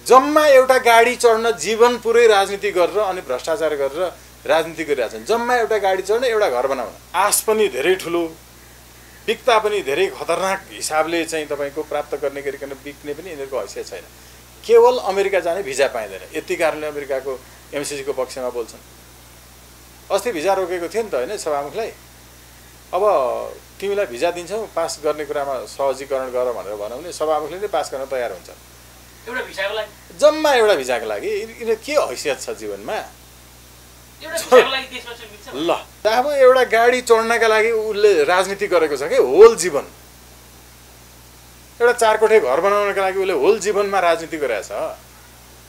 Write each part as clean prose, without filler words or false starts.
जम्मा एउटा गाडी चढ्न जीवन पुरै राजनीति गरेर अनि भ्रष्टाचार गरेर राजनीति गरिरहेछन्। जम्मा एउटा गाडी चढ्न, एउटा घर बनाउन। आश पनि धेरै ठुलो, बिक्ता पनि धेरै खतरनाक हिसाबले चाहिँ तपाईको प्राप्त गर्ने गरिकन बिक्ने पनि यिनीहरूको हैसियत छैन। केवल अमेरिका जाने भिजा पाइँदैन, यति कारणले अमेरिकाको एमसीसी को पक्षमा बोल्छन्। अस्ति भिजा रोकेको थियो नि त हैन सभामुखलाई। अब तिमीलाई भिजा दिन्छौँ, पास गर्ने कुरामा सहजीकरण गर भनेर भनौँ भने सभामुखले नै पास गर्न तयार हुन्छ। एउटा भिजाको लागि, जम्मा एउटा भिजाको लागि यिनीहरू के हैसियत छ जीवनमा? एउटा भिजाको लागि देशमा चुनिन्छ। ल अब एउटा गाडी चढ्नका लागि उसले राजनीति गरेको छ के होल जीवन। एउटा 4 कोठे घर बनाउनका लागि उसले होल जीवनमा राजनीति गरेछ।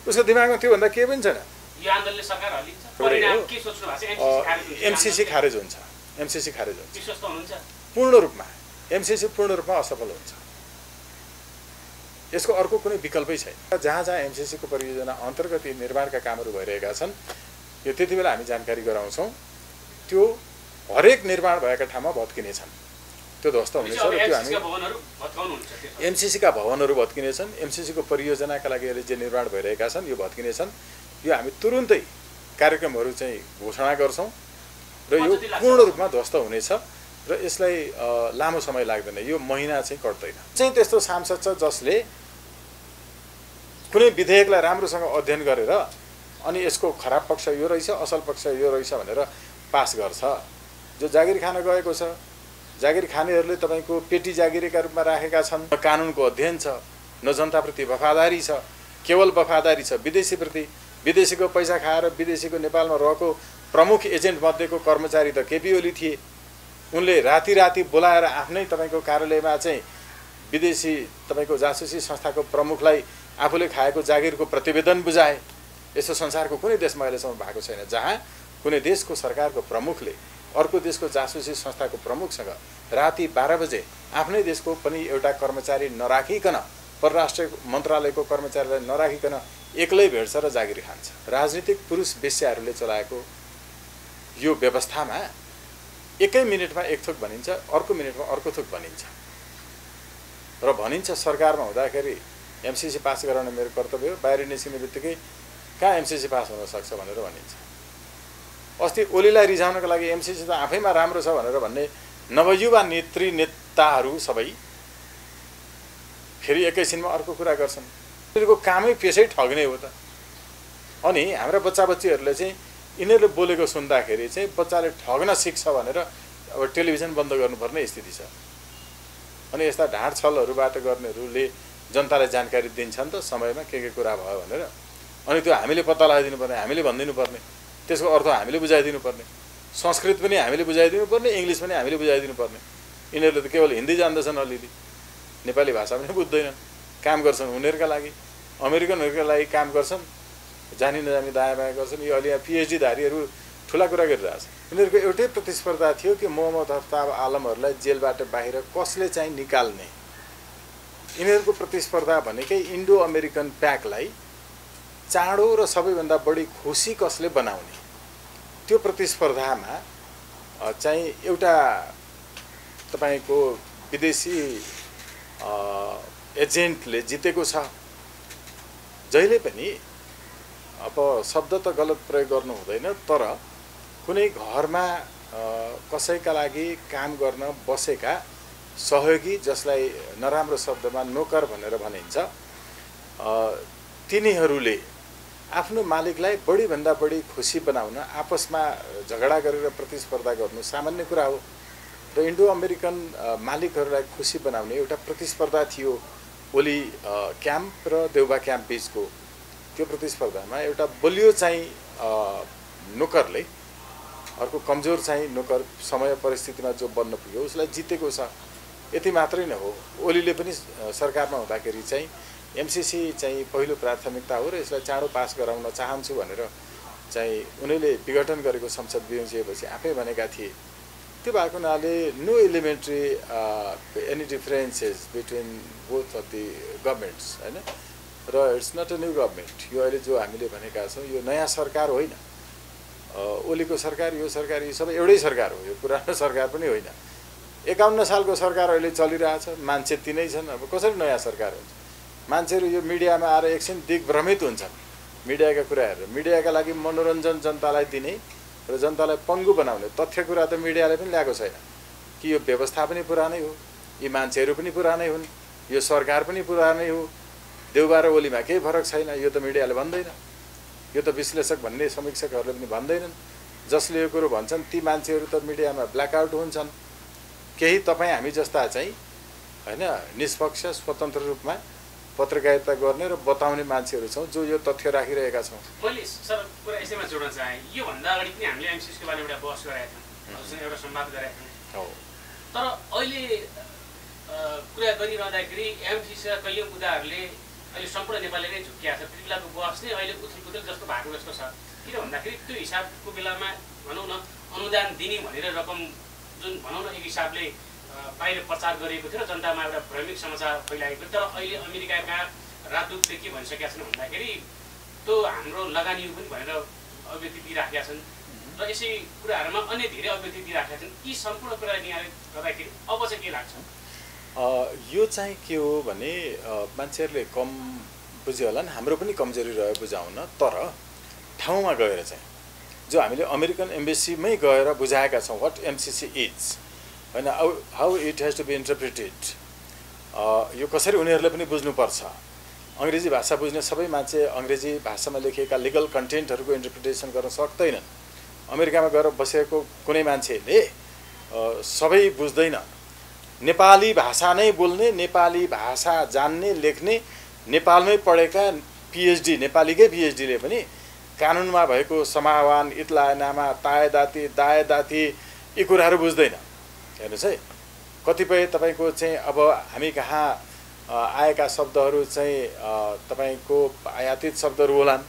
उसको दिमागमा त्यो भन्दा केही पनि छैन। यो आन्दोलनले सरकार हल्लिन्छ, परिणाम के सोच्नु भएको छ? एमसीसी खारेज हुन्छ। एमसीसी खारेज हुन्छ विश्वस्त हुनुहुन्छ? पूर्ण रूपमा एमसीसी पूर्ण रूपमा असफल हुन्छ। यसको अर्को कुनै विकल्पै छैन। जहाँ जहाँ एमसीसी को परियोजना अन्तर्गत निर्माणका कामहरू भइरहेका छन्, यो त्यति बेला हामी जानकारी गराउँछौँ। त्यो हरेक निर्माण भएका ठाउँमा भत्किनेछन्, त्यो ध्वस्त हुनेछ र त्यो हामी एमसीसी का भवनहरू भत्किनेछन्। एमसीसी को परियोजनाका लागि अहिले जे निर्माण भइरहेका छन् यो भत्किनेछन्। यो हामी तुरुन्तै कार्यक्रमहरू चाहिँ घोषणा गर्छौँ र यो पूर्ण रूपमा ध्वस्त हुनेछ र यसलाई लामो समय लाग्दैन, यो महिना चाहिँ कट्दैन। चाहिँ त्यस्तो सांसद छ जसले कुनै विधेयकलाई राम्रोसँग अध्ययन गरेर अनि यसको खराब पक्ष यो रहेछ, असल पक्ष यो रहेछ भनेर पास गर्छ। जो जागिर खान गएको छ, जागिर खानेहरूले तपाईको पेटी जागिरीका रूपमा राखेका छन्। न कानुनको अध्ययन छ, न जनताप्रति वफादारी छ, केवल वफादारी छ विदेशीप्रति। विदेशीको पैसा खाएर विदेशीको नेपालमा रहेको प्रमुख एजेन्ट मध्येको कर्मचारी त केपी ओली थिए। उनले राति बोलाएर आफ्नै तपाईको कार्यालयमा चाहिँ विदेशी तपाईको जासुसी संस्थाको प्रमुखलाई आफूले खाएको जागिरको प्रतिवेदन बुझाए। यस्तो संसारको कुनै देशमा अहिलेसम्म भएको छैन जहाँ कुनै देशको सरकारको प्रमुखले अर्को देशको जासुसी संस्थाको प्रमुखसँग राति 12 बजे आफ्नै देशको पनि एउटा कर्मचारी नराखिकन, परराष्ट्र मन्त्रालयको कर्मचारीलाई नराखिकन एक्लै भेट्छ र जागिर खान्छ। राजनीतिक पुरुष वेश्याहरूले चलाएको यो व्यवस्थामा एकै मिनेटमा एक थोक भनिन्छ, अर्को मिनेटमा अर्को थोक भनिन्छ र भनिन्छ सरकारमा हुँदाखेरि एमसीसी पास गराउन मेरो कर्तव्य हो, बाहिर निस्किने बित्तिकै कहाँ एमसीसी पास हुन सक्छ भनेर भनिन्छ। अस्ति ओलीलाई रिझाउनको लागि एमसीसी त आफैमा राम्रो छ भनेर भन्ने नवयुवा नेताहरू सबै फेरि एकैछिनमा अर्को कुरा गर्छन्। यिनीहरूको कामै पेसै ठग्ने हो त। अनि हाम्रा बच्चाबच्चीहरूले चाहिँ यिनीहरूले बोलेको सुन्दाखेरि चाहिँ बच्चाले ठग्न सिक्छ भनेर अब टेलिभिजन बन्द गर्नुपर्ने स्थिति छ। अनि यस्ता ढाँड छलहरूबाट गर्नेहरूले जनतालाई जानकारी दिन्छन् त समयमा के कुरा भयो भनेर। अनि त्यो हामीले पत्ता लगाइदिनु पर्ने, हामीले भनिदिनु पर्ने, त्यसको अर्थ हामीले बुझाइदिनु पर्ने, संस्कृत पनि हामीले बुझाइदिनु पर्ने, इङ्ग्लिस पनि हामीले बुझाइदिनु पर्ने। यिनीहरूले त केवल हिन्दी जान्दछन्, अलिअलि नेपाली भाषा पनि बुझ्दैनन्। काम गर्छन् उनीहरूका लागि, अमेरिकनहरूका लागि काम गर्छन्, जानी नजानी दायाँ बायाँ गर्छन्। यो अलि यहाँ पिएचडी धारीहरू ठुला कुरा गरिरहेछ। यिनीहरूको एउटै प्रतिस्पर्धा थियो कि मोहम्मद अफ्ताब आलमहरूलाई जेलबाट बाहिर कसले चाहिँ निकाल्ने। यिनीहरूको प्रतिस्पर्धा भनेकै इन्डो अमेरिकन प्याकलाई चाँडो र सबैभन्दा बढी खुसी कसले बनाउने। त्यो प्रतिस्पर्धामा चाहिँ एउटा तपाईको विदेशी एजेन्टले जितेको छ। जहिले पनि अब शब्द त गलत प्रयोग गर्नु हुँदैन, तर कुनै घरमा कसैका लागि काम गर्न बसेका सहयोगी, जसलाई नराम्रो शब्दमा नोकर भनेर भनिन्छ, तिनीहरूले आफ्नो मालिकलाई बढीभन्दा बढी खुसी बनाउन आपसमा झगडा गरेर प्रतिस्पर्धा गर्नु सामान्य कुरा हो। र इन्डो अमेरिकन मालिकहरूलाई खुसी बनाउने एउटा प्रतिस्पर्धा थियो ओली क्याम्प र देउबा क्याम्प बीचको। त्यो प्रतिस्पर्धामा एउटा बलियो चाहिँ नोकरले अर्को कमजोर चाहिँ नोकर समय परिस्थितिमा जो बन्न पुग्यो उसलाई जितेको छ। यति मात्रै न हो, ओलीले पनि सरकारमा हुँदाखेरि चाहिँ एमसीसी चाहिँ पहिलो प्राथमिकता हो र यसलाई चाँडो पास गराउन चाहन्छु भनेर चाहिँ उनीहरूले विघटन गरेको संसद बिउजिएपछि आफै भनेका थिए। त्यो भएको हुनाले no elementary any differences between both of the governments हैन। र it's not a new government. यो अहिले जो हामीले भनेका छौँ यो नयाँ सरकार होइन। ओलीको सरकार, यो सरकार, यो सबै एउटै सरकार हो। यो पुरानो सरकार पनि होइन। 51 सालको सरकार अहिले चलिरहेछ, मान्छे तिनै छन्। अब कसरी नयाँ सरकार हुन्छ? मान्छेहरू यो मिडियामा आएर एकछिन दिग्भ्रमित हुन्छन् मिडियाका कुराहरू। मिडियाका लागि मनोरञ्जन जनतालाई दिने र जनतालाई पङ्गु बनाउने तथ्य कुरा त मिडियाले पनि ल्याएको छैन कि यो व्यवस्था पनि पुरानै हो, यी मान्छेहरू पनि पुरानै हुन्, यो सरकार पनि पुरानै हो, देउबा र ओलीमा केही फरक छैन, यो त मिडियाले भन्दैन। यो त विश्लेषक भन्ने समीक्षकहरूले पनि भन्दैनन्। जसले यो कुरो भन्छन् ती मान्छेहरू त मिडियामा ब्ल्याकआउट हुन्छन्। केही तपाईँ हामी जस्ता चाहिँ हैन निष्पक्ष स्वतन्त्र रूपमा पत्रकारिता गर्ने र बताउने मान्छेहरू छौँ जो यो तथ्य राखिरहेका छौँ। मैले सर कुरा यसैमा जोड्न चाहेँ, योभन्दा अगाडि पनि हामीले एमसिसीको बारेमा एउटा बहस गरेका थियौँ, हजुरसँग एउटा संवाद गरेका थियौँ। तर अहिले कुरा गरिरहँदाखेरि एमसिसीका कैयौँ मुद्दाहरूले अहिले सम्पूर्ण नेपालले नै झुक्किएको छ। त्यति बेलाको बहस नै अहिले उथलपुथल जस्तो भएको जस्तो छ। किन भन्दाखेरि त्यो हिसाबको बेलामा भनौँ न अनुदान दिने भनेर रकम जुन भनौँ न एक हिसाबले बाहिर प्रचार गरिएको थियो र जनतामा एउटा भ्रमिक समाचार फैलाएको। तर अहिले अमेरिकाका राजदूतले के भनिसकेका छन् भन्दाखेरि त्यो हाम्रो लगानी हो पनि भनेर अभिव्यक्ति दिइराखेका छन् र यसै कुराहरूमा अन्य धेरै अभिव्यक्ति दिइराखेका छन्। यी सम्पूर्ण कुरा निहालेर गर्दाखेरि अब चाहिँ के लाग्छ? यो चाहिँ के हो भने मान्छेहरूले कम बुझ्यो होला नि, हाम्रो पनि कमजोरी रह्यो बुझाउन। तर ठाउँमा गएर चाहिँ जो हामीले अमेरिकन एम्बेसीमै गएर बुझाएका छौँ वाट एमसिसी इज, होइन, how it has to be interpreted, यो कसरी उनीहरूले पनि बुझ्नुपर्छ। अङ्ग्रेजी भाषा बुझ्ने सबै मान्छे अङ्ग्रेजी भाषामा लेखिएका लिगल कन्टेन्टहरूको इन्टरप्रिटेसन गर्न सक्दैनन्। अमेरिकामा गएर बसेको कुनै मान्छेले सबै बुझ्दैन। नेपाली भाषा नै बोल्ने, नेपाली भाषा जान्ने, लेख्ने, नेपालमै पढेका पिएचडी, नेपालीकै पिएचडीले पनि कानुनमा भएको समाहवान, इत्लानामा, तायदाती, दायदाती यी कुराहरू बुझ्दैन। हेर्नुहोस् है, कतिपय तपाईँको चाहिँ अब हामी कहाँ आएका शब्दहरू चाहिँ तपाईँको आयातित शब्दहरू होलान्,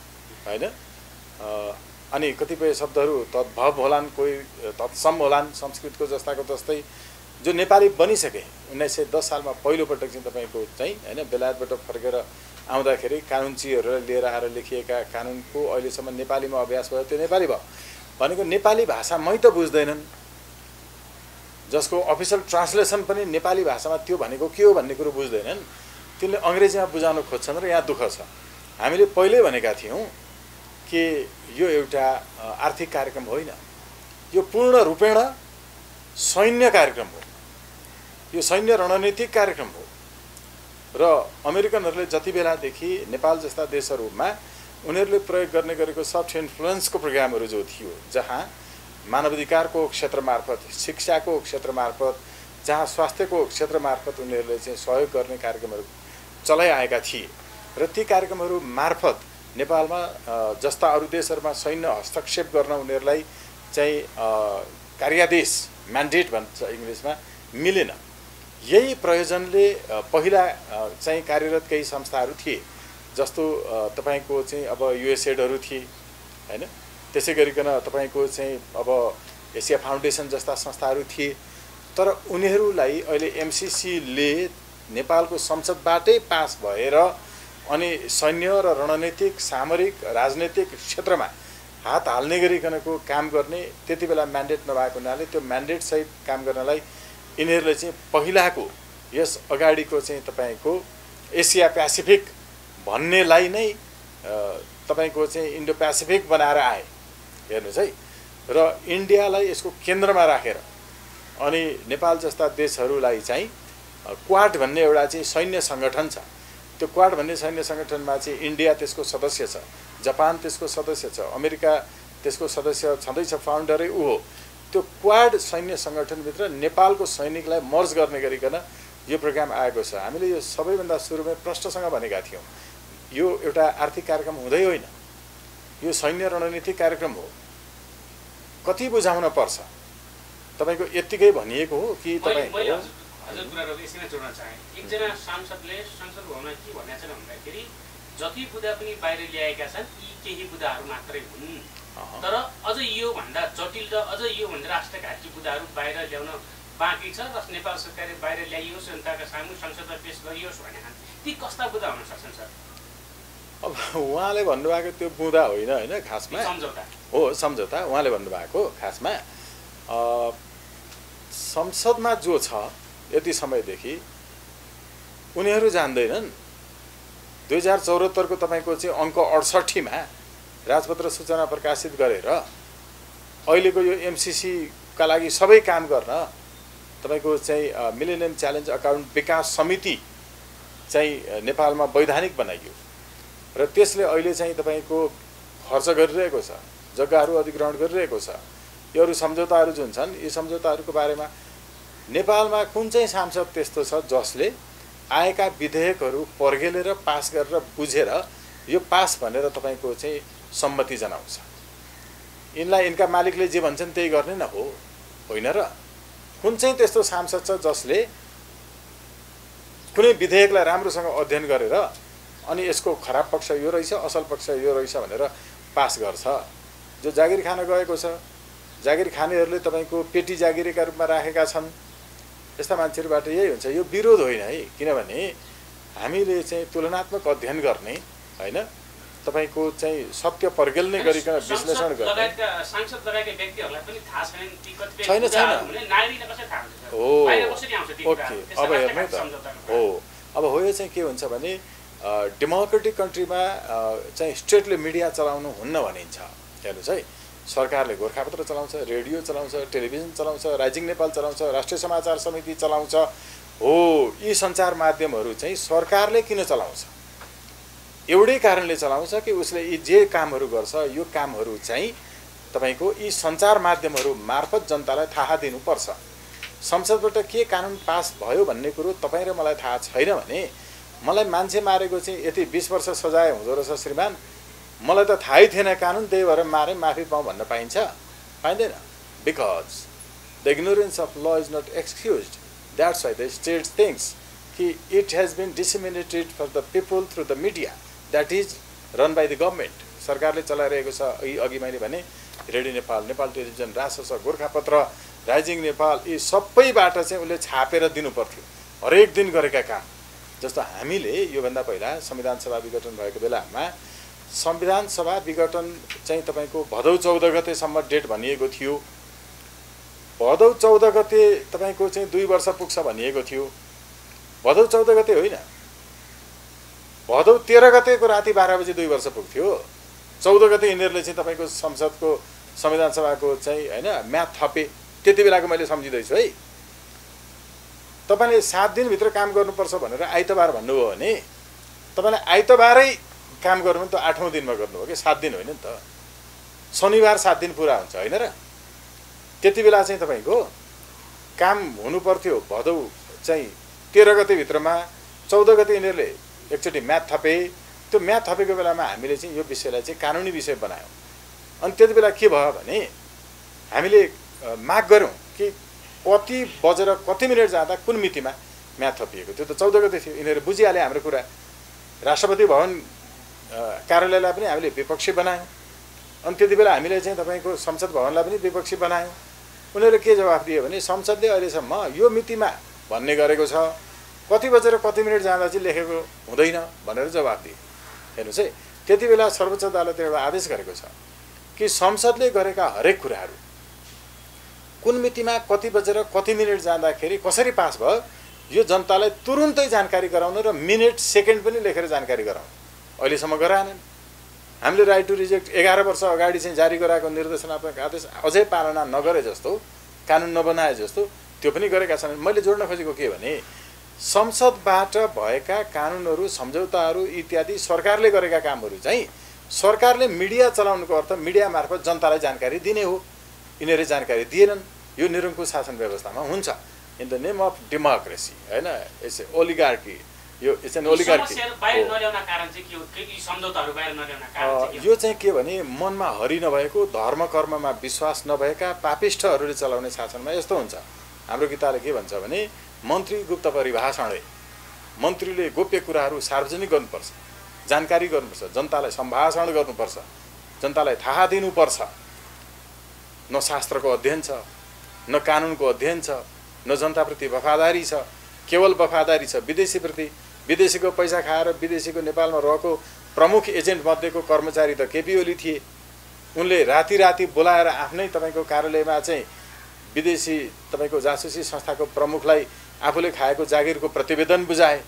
होइन, अनि कतिपय शब्दहरू तद्भव होलान्, कोही तत्सम होलान्, संस्कृतको जस्ताको जस्तै जो नेपाली बनिसके। 1910 सालमा पहिलोपटक चाहिँ तपाईँको चाहिँ होइन बेलायतबाट फर्केर आउँदाखेरि कानुनचीहरूलाई लिएर आएर लेखिएका कानुनको अहिलेसम्म नेपालीमा अभ्यास भयो, त्यो नेपाली भयो भनेको नेपाली भाषा मै त बुझ्दैनन्, जसको अफिसियल ट्रान्सलेसन पनि नेपाली भाषामा त्यो भनेको के हो भन्ने कुरो बुझ्दैनन्। तिनले अङ्ग्रेजीमा बुझाउन खोज्छन् र यहाँ दुःख छ। हामीले पहिल्यै भनेका थियौँ कि यो एउटा आर्थिक कार्यक्रम होइन, यो पूर्ण रूपेण सैन्य कार्यक्रम हो, यो सैन्य रणनीतिक कार्यक्रम हो। र अमेरिकनहरूले जति बेलादेखि नेपाल जस्ता देशहरूमा उनीहरूले प्रयोग गर्ने गरेको सफ्ट इन्फ्लुएन्सको प्रोग्रामहरू जो थियो, जहाँ मानवाधिकारको क्षेत्र मार्फत, शिक्षाको क्षेत्र मार्फत, जहाँ स्वास्थ्यको क्षेत्र मार्फत उनीहरूले चाहिँ सहयोग गर्ने कार्यक्रमहरू चलाइआएका थिए र ती कार्यक्रमहरू मार्फत नेपालमा जस्ता अरू देशहरूमा सैन्य हस्तक्षेप गर्न उनीहरूलाई चाहिँ कार्यादेश, म्यान्डेट भन्छ इङ्ग्लिसमा, मिलेन। यही प्रयोजनले पहिला चाहिँ कार्यरत केही संस्थाहरू थिए, जस्तो तपाईँको चाहिँ अब युएसएडहरू थिए, होइन, त्यसै गरिकन तपाईँको चाहिँ अब एसिया फाउन्डेसन जस्ता संस्थाहरू थिए। तर उनीहरूलाई अहिले एमसिसीले नेपालको संसदबाटै पास भएर अनि सैन्य र रणनीतिक, सामरिक, राजनैतिक क्षेत्रमा हात हाल्ने गरिकनको काम गर्ने त्यति बेला म्यान्डेट नभएको हुनाले त्यो म्यान्डेटसहित काम गर्नलाई यिनीहरूले चाहिँ पहिलाको यस अगाडिको चाहिँ तपाईँको एसिया पेसिफिक भन्नेलाई नै तपाईँको चाहिँ इन्डो पेसिफिक बनाएर आए। हेर्नुहोस् है, र इन्डियालाई यसको केन्द्रमा राखेर अनि नेपाल जस्ता देशहरूलाई चाहिँ क्वाड भन्ने एउटा चाहिँ सैन्य सङ्गठन छ। त्यो क्वाड भन्ने सैन्य सङ्गठनमा चाहिँ इन्डिया त्यसको सदस्य छ, जापान त्यसको सदस्य छ, अमेरिका त्यसको सदस्य छँदैछ, फाउन्डरै ऊ हो। त्यो क्वाड सैन्य सङ्गठनभित्र नेपालको सैनिकलाई मर्ज गर्ने गरिकन यो प्रोग्राम आएको छ। हामीले यो सबैभन्दा सुरुमै प्रश्नसँग भनेका थियौँ, यो एउटा आर्थिक कार्यक्रम हुँदै होइन, यो सैन्य रणनीतिक कार्यक्रम हो। कति बुझाउन पर्छ? तपाईँको यत्तिकै भनिएको हो कि तपाईँ हजुर कुरा यसैमा जोड्न चाहेँ। एकजना सांसदले संसद भवनमा के भनेको छन् भन्दाखेरि जति बुदा पनि बाहिर ल्याएका छन् यी केही बुदाहरू मात्रै हुन्, तर अझ योभन्दा जटिल र अझ योभन्दा राष्ट्रघाती बुदाहरू बाहिर ल्याउन बाँकी छ र नेपाल सरकारले बाहिर ल्याइयोस्, जनताका सामु संसदमा पेश गरियोस् भने ती कस्ता बुदा हुन सक्छन् सर? अब उहाँले भन्नुभएको त्यो बुदा होइन, होइन, खासमा सम्झौता हो, सम्झौता उहाँले भन्नुभएको खासमा संसदमा जो छ यति समयदेखि उनीहरू जान्दैनन् 2074 को तपाईँको चाहिँ अङ्क 68 मा राजपत्र सूचना प्रकाशित गरेर अहिलेको यो MCC का लागि सबै काम गर्न तपाईको चाहिँ मिलेनियम च्यालेन्ज अकाउन्ट विकास समिति चाहिँ नेपालमा वैधानिक बनाइयो र त्यसले अहिले चाहिँ तपाईको खर्च गरिरहेको छ, जग्गाहरू अधिग्रहण गरिरहेको छ। यो अरु सम्झौताहरू जुन छन्, यी सम्झौताहरूको बारेमा नेपालमा कुन चाहिँ सांसद त्यस्तो छ जसले आएका विधेयकहरू पर्गेलेर पास गरेर बुझेर यो पास भनेर तपाईको चाहिँ सम्मति जनाउँछ। यिनलाई यिनका मालिकले जे भन्छन् त्यही गर्ने न हो, होइन र? कुन चाहिँ त्यस्तो सांसद छ जसले कुनै विधेयकलाई राम्रोसँग अध्ययन गरेर अनि यसको खराब पक्ष यो रहेछ, असल पक्ष यो रहेछ भनेर पास गर्छ? जो जागिर खान गएको छ, जागिर खानेहरूले तपाईको पेटी जागिरेका रूपमा राखेका छन्, यस्ता मान्छेहरूबाट यही हुन्छ। यो विरोध होइन है, किनभने हामीले चाहिँ तुलनात्मक अध्ययन गर्ने, होइन, तपाईको चाहिँ सत्य पर्गेल्ने गरिकन विश्लेषण गर्ने। सांसद लगायतका व्यक्तिहरूलाई पनि थाहा छैन ती कतिपय छैन नागरिकले कसरी थाहा हुन्छ? हो, बाहिर कसरी आउँछ ती ओके, अब हेर्नु त। हो, अब हो, यो चाहिँ के हुन्छ भने डेमोक्रेटिक कन्ट्रीमा चाहिँ स्टेटले मिडिया चलाउनु हुन्न भनिन्छ। हेर्नुहोस् है, सरकारले गोरखापत्र चलाउँछ, रेडियो चलाउँछ, टेलिभिजन चलाउँछ, राइजिङ नेपाल चलाउँछ, राष्ट्रिय समाचार समिति चलाउँछ। हो, यी सञ्चार माध्यमहरू चाहिँ सरकारले किन चलाउँछ? एउटै कारणले चलाउँछ कि उसले यी जे कामहरू गर्छ यो कामहरू चाहिँ तपाईको यी सञ्चार माध्यमहरू मार्फत जनतालाई थाहा दिनुपर्छ। संसदबाट के कानुन पास भयो भन्ने कुरो तपाईँ र मलाई थाहा छैन भने मलाई मान्छे मारेको चाहिँ यति 20 वर्ष सजाय हुँदो रहेछ श्रीमान, मलाई त थाहै थिएन कानुन, त्यही भएर मारे, माफी पाऊँ भन्न पाइन्छ? पाइँदैन। Because the ignorance of law is not excused. That's why the state things कि it has been disseminated for the people through the media that is run by the government. सरकारले चलाइरहेको छ। अघि मैले भने रेडियो नेपाल, नेपाल टेलिभिजन, राजसंसार, Gorkhapatra, rising Nepal, यी सबैबाट चाहिँ उसले छापेर दिनुपर्थ्यो हरेक दिन गरेका काम। जस्तो हामीले योभन्दा पहिला संविधान सभा विघटन भएको बेलामा संविधान सभा विघटन चाहिँ तपाईको भदौ 14 गतेसम्म डेट भनिएको थियो। भदौ 14 गते तपाईको चाहिँ 2 वर्ष पुग्छ भनिएको थियो। भदौ 14 गते होइन, भदौ 13 गतेको राति 12 बजे 2 वर्ष पुग्थ्यो। 14 गते यिनीहरूले चाहिँ तपाईको संसदको संविधान सभाको चाहिँ होइन म्याथ थपे। त्यति बेलाको मैले सम्झिँदैछु है। तपाईले 7 दिनभित्र काम गर्नुपर्छ भनेर आइतबार भन्नुभयो भने तपाईले आइतबारै काम गर्नु भने त 8औं दिनमा गर्नुभयो कि 7 दिन होइन नि त। शनिबार 7 दिन पुरा हुन्छ, होइन र? त्यति बेला चाहिँ तपाईको काम हुनु पर्थ्यो। भदौ चाहिँ 13 गते भित्रमा 14 गते यिनीहरूले एकचोटि म्याथ थपे। त्यो म्याथ थपेको बेलामा हामीले चाहिँ यो विषयलाई चाहिँ कानुनी विषय बनायौँ। अनि त्यति बेला के भयो भने हामीले माग गऱ्यौँ कि कति बजेर कति मिनट जाँदा कुन मितिमा म्याथ थपिएको। त्यो त 14 गते थियो। यिनीहरू बुझिहाले हाम्रो कुरा। राष्ट्रपति भवन कार्यालयलाई पनि हामीले विपक्षी बनायौँ। अनि त्यति बेला हामीले चाहिँ तपाईको संसद भवनलाई पनि विपक्षी बनायौँ। उनीहरूले के जवाफ दियो भने संसदले अहिलेसम्म यो मितिमा भन्ने गरेको छ, कति बजेर कति मिनट जाँदा चाहिँ लेखेको हुँदैन भनेर जवाफ दिए। हेर्नुहोस् है, त्यति बेला सर्वोच्च अदालतले एउटा आदेश गरेको छ कि संसदले गरेका हरेक कुराहरू कुन मितिमा कति बजेर कति मिनट जाँदाखेरि कसरी पास भयो यो जनतालाई तुरुन्तै जानकारी गराउनु र मिनट सेकेन्ड पनि लेखेर जानकारी गराउनु। अहिलेसम्म गराएनन्। हामीले राइट टु रिजेक्ट 11 वर्ष अगाडि चाहिँ जारी गराएको निर्देशनात्मक आदेश अझै पालना नगरे जस्तो, कानुन नबनाए जस्तो त्यो पनि गरेका छन्। मैले जोड्न खोजेको के भने संसदबाट भएका कानुनहरू, सम्झौताहरू इत्यादि सरकारले गरेका कामहरू चाहिँ सरकारले मिडिया चलाउनुको अर्थ मिडिया मार्फत जनतालाई जानकारी दिने हो। यिनीहरूले जानकारी दिएनन्। यो निरङ्कुश शासन व्यवस्थामा हुन्छ। In the name of democracy, होइन, इट्स ओलिगार्की। यो इट्स एन ओलिगार्की। यो चाहिँ के भने मनमा हरि नभएको, धर्म कर्ममा विश्वास नभएका पापिष्ठहरूले चलाउने शासनमा यस्तो हुन्छ। हाम्रो गीताले के भन्छ भने मन्त्री गुप्त परिभाषणले, मन्त्रीले गोप्य कुराहरू सार्वजनिक गर्नुपर्छ, जानकारी गर्नुपर्छ, जनतालाई सम्भाषण गर्नुपर्छ, जनतालाई थाहा दिनुपर्छ। न शास्त्रको अध्ययन छ, न कानुनको अध्ययन छ, न जनताप्रति वफादारी छ। केवल वफादारी छ विदेशीप्रति। विदेशीको पैसा खाएर विदेशीको नेपालमा रहेको प्रमुख एजेन्ट मध्येको कर्मचारी त केपी ओली थिए। उनले राति राति बोलाएर आफ्नै तपाईको कार्यालयमा चाहिँ विदेशी तपाईको जासुसी संस्थाको प्रमुखलाई आफूले खाएको जागिरको प्रतिवेदन बुझाए।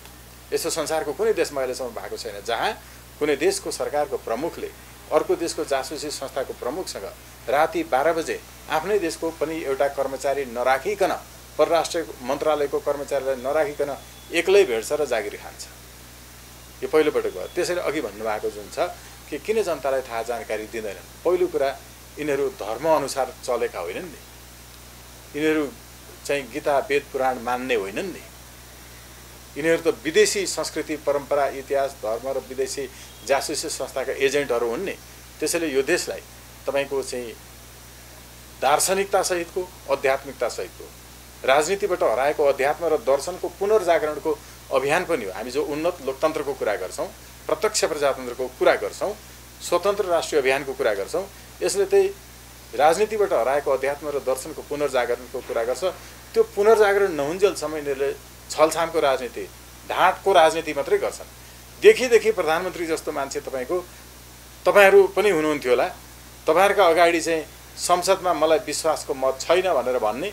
यस्तो संसारको कुनै देशमा अहिलेसम्म भएको छैन जहाँ कुनै देशको सरकारको प्रमुखले अर्को देशको जासुसी संस्थाको प्रमुखसँग राति 12 बजे आफ्नै देशको पनि एउटा कर्मचारी नराखिकन परराष्ट्र मन्त्रालयको कर्मचारीलाई नराखिकन एक्लै भेट्छ र जागिर खान्छ। यो पहिलोपटक भयो। त्यसैले अघि भन्नुभएको जुन छ कि किन जनतालाई थाहा जानकारी दिँदैनन्, पहिलो कुरा यिनीहरू धर्म अनुसार चलेका होइनन् नि, यिनीहरू चाहिँ गीता वेद पुराण मान्ने होइनन् नि, यिनीहरू त विदेशी संस्कृति परम्परा इतिहास धर्म र विदेशी जासुसी संस्थाका एजेन्टहरू हुन् नि। त्यसैले यो देशलाई तपाईको चाहिँ दार्शनिकता सहितको आध्यात्मिकता सहितको राजनीतिबाट हराएको अध्यात्म र दर्शनको पुनर्जागरणको अभियान पनि हो। हामी जो उन्नत लोकतन्त्रको कुरा गर्छौं, प्रत्यक्ष प्रजातन्त्रको कुरा गर्छौं, स्वतन्त्र राष्ट्रिय अभियानको कुरा गर्छौं, यसले चाहिँ राजनीतिबाट हराएको अध्यात्म र दर्शनको पुनर्जागरणको कुरा गर्छ। त्यो पुनर्जागरण नहुन्जेलसम्म यिनीहरूले छलछामको राजनीति, ढाँटको राजनीति मात्रै गर्छन्। देखि प्रधानमन्त्री जस्तो मान्छे तपाईहरू पनि हुनुहुन्थ्यो होला, तपाईहरुका अगाडि चाहिँ संसदमा मलाई विश्वासको मत छैन भनेर भन्ने,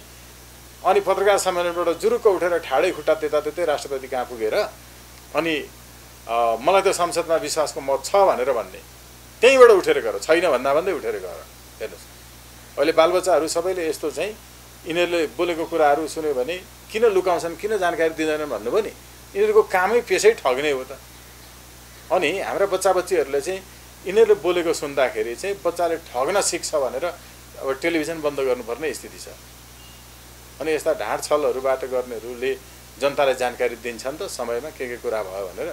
अनि पत्रकार सम्मेलनबाट जुरुक्क उठेर ठाडै खुट्टा त्यतात्यतै राष्ट्रपति कहाँ पुगेर अनि मलाई त संसदमा विश्वासको मत छ भनेर भन्ने, त्यहीबाट उठेर गएर छैन भन्दा भन्दै उठेर गएर हेर्नुहोस्। अहिले बालबच्चाहरू सबैले यस्तो चाहिँ यिनीहरूले बोलेको कुराहरू सुन्यो भने किन लुकाउँछन्, किन जानकारी दिँदैनन् भन्नुभयो नि, यिनीहरूको कामै पेसै ठग्ने हो त। अनि हाम्रा बच्चाबच्चीहरूले चाहिँ यिनीहरूले बोलेको सुन्दाखेरि चाहिँ बच्चाले ठग्न सिक्छ भनेर अब टेलिभिजन बन्द गर्नुपर्ने स्थिति छ। अनि यस्ता ढाँट छलहरूबाट गर्नेहरूले जनतालाई जानकारी दिन्छन् त समयमा के कुरा भयो भनेर,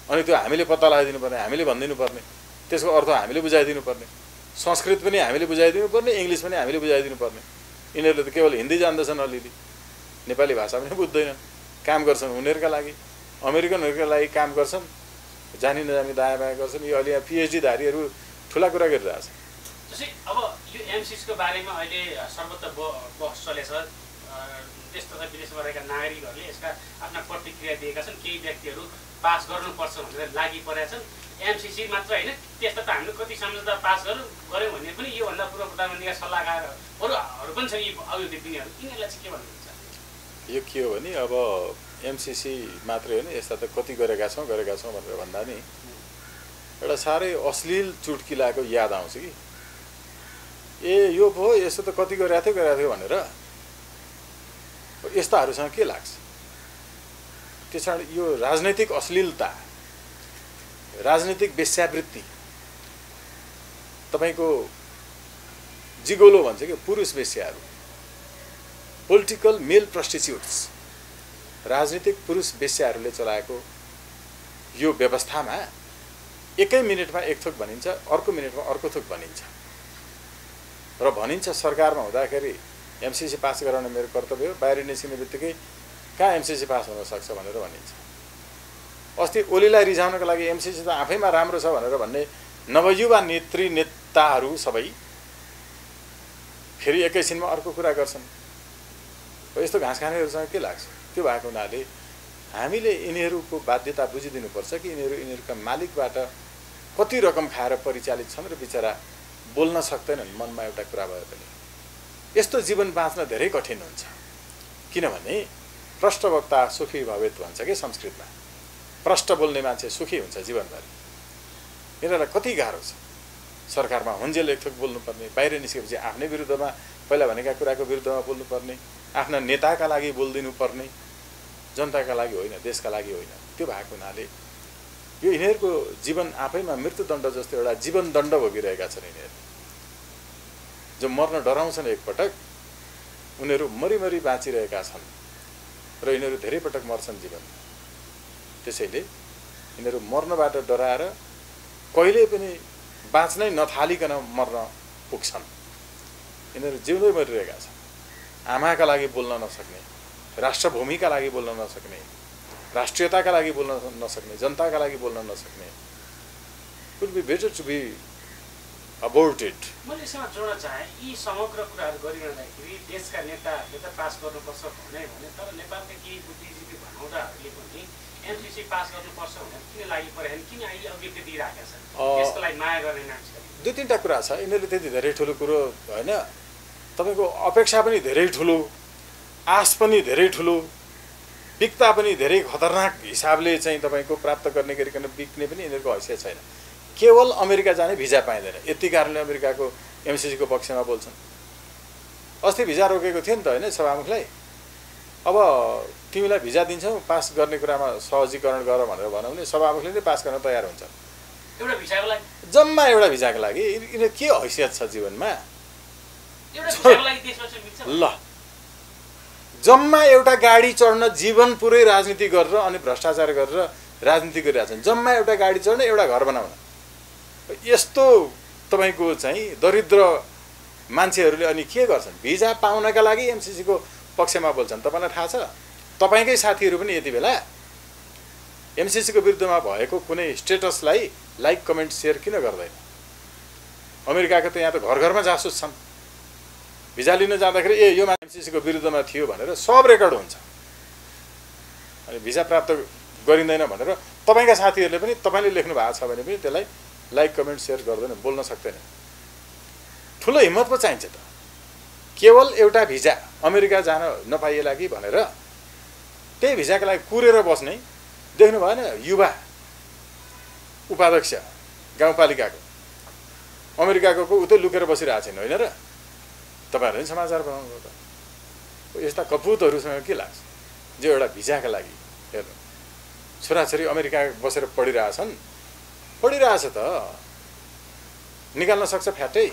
अनि त्यो हामीले पत्ता लगाइदिनु पर्ने, हामीले भनिदिनु पर्ने, त्यसको अर्थ हामीले बुझाइदिनु पर्ने, संस्कृत पनि हामीले बुझाइदिनु पर्ने, इङ्ग्लिस पनि हामीले बुझाइदिनु पर्ने। यिनीहरूले त केवल हिन्दी जान्दछन्, अलिअलि नेपाली भाषा पनि बुझ्दैनन्, काम गर्छन् उनीहरूका लागि, अमेरिकनहरूका लागि काम गर्छन्, जानी नजानी दायाँ बायाँ गर्छन्। यो अहिले यहाँ पिएचडी धारीहरू ठुला कुरा गरिरहेछन्। जस्तै अब यो एमसिसको बारेमा अहिले सर्वत्र बहस चलेछ। देश तथा विदेशमा रहेका नागरिकहरूले यसका आफ्ना प्रतिक्रिया दिएका छन्। केही व्यक्तिहरू पास गर्नुपर्छ भनेर लागि परेका छन्। एमसिसी मात्र होइन, त्यस्ता त हामीले कति सम्झौता पास गऱ्यौँ भन्ने पनि योभन्दा पूर्व प्रधानमन्त्रीका सल्लाहकारहरू पनि छन्, यी अभियोजित दिनेहरू। यिनीहरूलाई चाहिँ के भन्नुहुन्छ? यो के हो भने अब एमसिसी मात्रै होइन, यस्ता त कति गरेका छौँ भनेर भन्दा नि एउटा साह्रै अश्लील चुटकिलाको याद आउँछ कि ए यो भयो यस्तो त कति गरेको थियो भनेर। यस्ताहरूसँग के लाग्छ? त्यस कारण यो राजनैतिक अश्लीलता, राजनीतिक वेश्यावृत्ति, तपाईको जिगोलो भन्छ कि पुरुष वेश्याहरू, पोलिटिकल मेल प्रस्टिट्युट्स, राजनीतिक पुरुष वेश्याहरूले चलाएको यो व्यवस्थामा एकै मिनेटमा एक थोक भनिन्छ, अर्को मिनेटमा अर्को थोक भनिन्छ र भनिन्छ सरकारमा हुँदाखेरि एमसिसी पास गराउन मेरो कर्तव्य हो, बाहिर निस्किने बित्तिकै कहाँ एमसिसी पास हुन सक्छ भनेर भनिन्छ। अस्ति ओलीलाई रिझाउनको लागि एमसिसी त आफैमा राम्रो छ भनेर भन्ने नवयुवा नेताहरू सबै फेरि एकैछिनमा अर्को कुरा गर्छन्। यस्तो घाँस खानेहरूसँग के लाग्छ? त्यो भएको हुनाले हामीले यिनीहरूको बाध्यता बुझिदिनुपर्छ कि यिनीहरूका मालिकबाट कति रकम खाएर परिचालित छन् र बिचरा बोल्न सक्दैनन् मनमा एउटा कुरा भए पनि। यस्तो जीवन बाँच्न धेरै कठिन हुन्छ, किनभने प्रष्टवक्ता सुखी भवेत् भन्छ कि संस्कृतमा। प्रष्ट बोल्ने मान्छे सुखी हुन्छ जीवनभरि। यिनीहरूलाई कति गाह्रो छ। सरकारमा हुन्जेल एकथोक बोल्नुपर्ने, बाहिर निस्केपछि आफ्नै विरुद्धमा पहिला भनेका कुराको विरुद्धमा बोल्नुपर्ने, आफ्ना नेताका लागि बोलिदिनु पर्ने, जनताका लागि होइन, देशका लागि होइन। त्यो भएको हुनाले यो यिनीहरूको जीवन आफैमा मृत्युदण्ड जस्तो एउटा जीवनदण्ड भोगिरहेका छन्। यिनीहरू जो मर्न डराउँछन् एकपटक, उनीहरू मरिमरि बाँचिरहेका छन् र यिनीहरू धेरै पटक मर्छन् जीवनमा। त्यसैले यिनीहरू मर्नबाट डराएर कहिले पनि बाँच्नै नथालिकन मर्न पुग्छन्। यिनीहरू जिउँदै मरिरहेका छन्। आमाका लागि बोल्न नसक्ने, राष्ट्रभूमिका लागि बोल्न नसक्ने, राष्ट्रियताका लागि बोल्न नसक्ने, जनताका लागि बोल्न नसक्ने। would be better to be aborted. मैले यसमा जोड्न चाहे यी समग्र कुराहरू गरिरहँदाखेरि देशका नेताहरूले त पास गर्नुपर्छ भने तर नेपालका केही बुद्धिजीवी भनाउँदाहरूले पनि एमसिसी पास गर्नुपर्छ भनेर किन लागि परेन, किन अहिले अभिव्यक्ति दिइराखेका छन्? त्यसको लागि माया गर्ने मान्छेहरू दुई तीनटा कुरा छ। यिनीहरूले त्यति धेरै ठुलो कुरो होइन, तपाईँको अपेक्षा पनि धेरै ठुलो, आश पनि धेरै ठुलो, बिक्दा पनि धेरै खतरनाक हिसाबले चाहिँ तपाईँको प्राप्त गर्ने गरिकन बिक्ने पनि यिनीहरूको हैसियत छैन। केवल अमेरिका जाने भिजा पाइँदैन, यति कारणले अमेरिकाको एमसिसीको पक्षमा बोल्छन्। अस्ति भिजा रोकेको थियो नि त होइन सभामुखलाई, अब तिमीलाई भिजा दिन्छौँ पास गर्ने कुरामा सहजीकरण गर भनेर भनौँ भने सभामुखले नै पास गर्न तयार हुन्छ। एउटा भिजाको लागि, जम्मा एउटा भिजाको लागि यिनीहरू के हैसियत छ जीवनमा? एउटा भिजाको लागि देशवासी मिल्छ? ल जम्मा एउटा गाडी चढ्न जीवन पुरै राजनीति गरेर अनि भ्रष्टाचार गरेर राजनीति गरिरहेछन्। जम्मा एउटा गाडी चढ्न, एउटा घर बनाउन। यस्तो तपाईँको चाहिँ दरिद्र मान्छेहरूले अनि के गर्छन्? भिजा पाउनका लागि एमसिसीको पक्षमा बोल्छन्। तपाईँलाई थाहा छ तपाईँकै साथीहरू पनि यति बेला एमसिसीको विरुद्धमा भएको कुनै स्टेटसलाई लाइक कमेन्ट सेयर किन गर्दैन? अमेरिकाको त यहाँ त घर घरमा जासुस छन्। भिजा लिन जाँदाखेरि यो एमसिसीको विरुद्धमा थियो भनेर सब रेकर्ड हुन्छ, अनि भिजा प्राप्त गरिँदैन भनेर तपाईँका साथीहरूले पनि तपाईँले लेख्नु भएको छ भने पनि त्यसलाई लाइक कमेन्ट सेयर गर्दैन, बोल्न सक्दैन। ठुलो हिम्मत पो चाहिन्छ त। केवल एउटा भिजा अमेरिका जान नपाइएला कि भनेर त्यही भिजाको लागि कुरेर बस्ने देख्नु भएन? युवा उपाध्यक्ष गाउँपालिकाको अमेरिकाको उतै लुकेर बसिरहेको छैन होइन र? तपाईँहरूले पनि समाचार बनाउनु त। यस्ता कपुतहरूसँग के लाग्छ जो एउटा भिजाका लागि हेर्नु छोराछोरी अमेरिका बसेर पढिरहेछन्? पढिरहेछ त, निकाल्न सक्छ फ्याटै।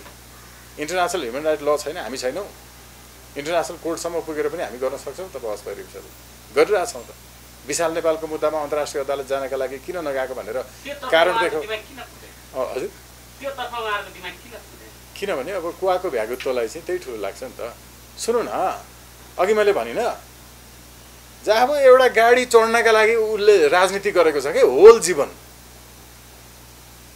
इन्टरनेसनल ह्युमन राइट ल छैन, हामी छैनौँ। इन्टरनेसनल कोर्टसम्म पुगेर पनि हामी गर्न सक्छौँ त बहस परिवेशहरू गरिरहेछौँ त। विशाल नेपालको मुद्दामा अन्तर्राष्ट्रिय अदालत जानका लागि किन नगएको भनेर कारण देखो। हजुर किनभने अब कुवाको भ्यागुत्वलाई चाहिँ त्यही ठुलो लाग्छ नि त। सुन्नु न, अघि मैले भनिनँ जहाँ अब एउटा गाडी चढ्नका लागि उसले राजनीति गरेको छ कि होल जीवन,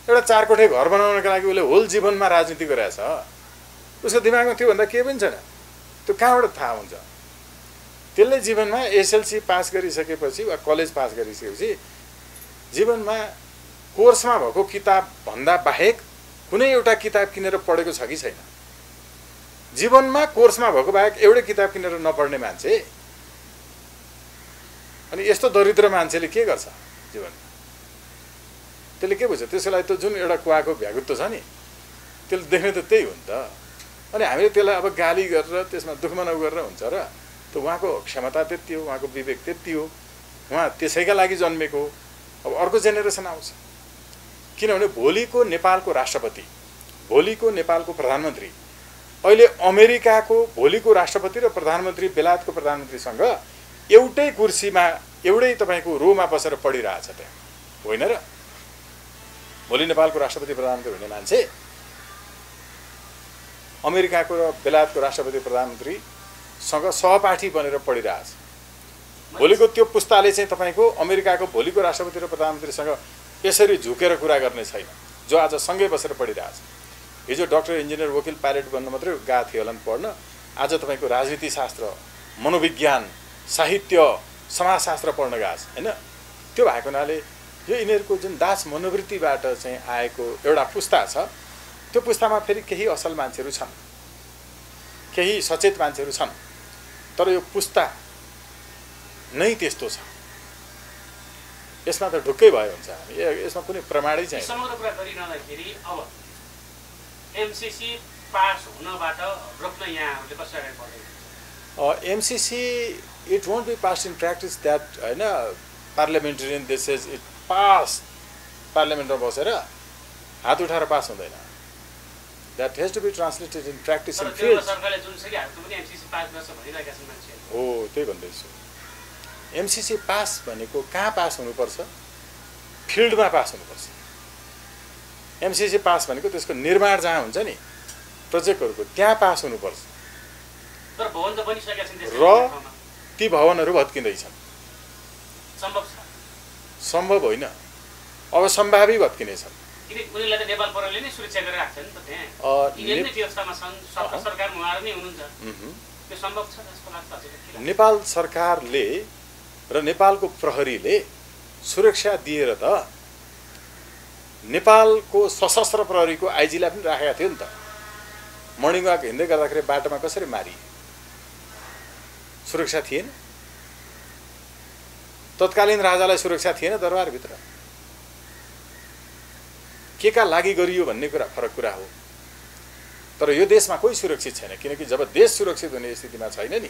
एउटा 4 कोठे घर बनाउनका लागि उसले होल जीवनमा राजनीति गरेछ। उसको दिमागमा त्योभन्दा केही पनि छैन। त्यो कहाँबाट थाहा हुन्छ? त्यसले जीवनमा एसएलसी पास गरिसकेपछि वा कलेज पास गरिसकेपछि जीवनमा कोर्समा भएको किताब भन्दा बाहेक कुनै एउटा किताब किनेर पढेको छ कि छैन? जीवनमा कोर्समा भएको बाहेक एउटै किताब किनेर नपढ्ने मान्छे, अनि यस्तो दरिद्र मान्छेले के गर्छ जीवनमा? त्यसले के बुझ्छ? त्यसको लागि त जुन एउटा कुवाको भ्यागुत्व छ नि त्यसले देख्ने त त्यही हो नि त। अनि हामीले त्यसलाई अब गाली गरेर त्यसमा दुखमनाउ गरेर हुन्छ र? त उहाँको क्षमता त्यति हो, उहाँको विवेक त्यति हो, उहाँ त्यसैका लागि जन्मेको हो। अब अर्को जेनेरेसन आउँछ, किनभने भोलिको नेपालको राष्ट्रपति, भोलिको नेपालको प्रधानमन्त्री अहिले अमेरिकाको भोलिको राष्ट्रपति र प्रधानमन्त्री बेलायतको प्रधानमन्त्रीसँग एउटै कुर्सीमा एउटै तपाईँको रोमा बसेर पढिरहेछ त्यहाँ होइन र? भोलि नेपालको राष्ट्रपति प्रधानमन्त्री हुने मान्छे अमेरिकाको र बेलायतको राष्ट्रपति प्रधानमन्त्रीसँग सहपाठी बनेर पढिरहेछ। भोलिको त्यो पुस्ताले चाहिँ तपाईँको अमेरिकाको भोलिको राष्ट्रपति र प्रधानमन्त्रीसँग यसरी झुकेर कुरा गर्ने छैन, जो आज सँगै बसेर पढिरहेछ। हिजो डक्टर, इन्जिनियर, वकिल, पाइलट बन्न मात्रै गएको थियो होला पढ्न, आज तपाईँको राजनीतिशास्त्र, मनोविज्ञान, साहित्य, समाजशास्त्र पढ्न गएको छ होइन? त्यो भएको हुनाले यो यिनीहरूको जुन दास मनोवृत्तिबाट चाहिँ आएको एउटा पुस्ता छ, त्यो पुस्तामा फेरि केही असल मान्छेहरू छन्, केही सचेत मान्छेहरू छन्, तर यो पुस्ता नै त्यस्तो छ। यसमा त ढुक्कै भयो हुन्छ। हामी यसमा कुनै प्रमाणै छैन। समग्र कुरा गरिरहँदाखेरि अब एमसिसी पास हुनबाट रोक्न यहाँहरूले कसरी अगाडि बढ्दै? MCC it won't be pass in practice that होइन? Parliamentarian this is it pass, पार्लियामेन्टमा बसेर हात उठाएर पास हुँदैन। That has to be translated in practice in field. हो त्यही भन्दैछु। एमसिसी पास भनेको कहाँ पास हुनुपर्छ? फिल्डमा पास हुनुपर्छ। एमसिसी पास भनेको त्यसको निर्माण जहाँ हुन्छ नि प्रोजेक्टहरूको त्यहाँ पास हुनुपर्छ। र ती भवनहरू भत्किँदैछन्। सम्भव होइन, अब सम्भावी भत्किनेछन्। नेपाल सरकारले र नेपालको प्रहरीले सुरक्षा दिएर त नेपालको सशस्त्र प्रहरीको आइजीलाई पनि राखेका थियो नि त। मर्निङ वाक हिँड्दै गर्दाखेरि बाटोमा कसरी मारिए? सुरक्षा थिएन। तत्कालीन राजालाई सुरक्षा थिएन दरबारभित्र? के का लागि गरियो भन्ने कुरा फरक कुरा हो। तर यो देशमा कोही सुरक्षित छैन, किनकि जब देश सुरक्षित हुने स्थितिमा छैन नि,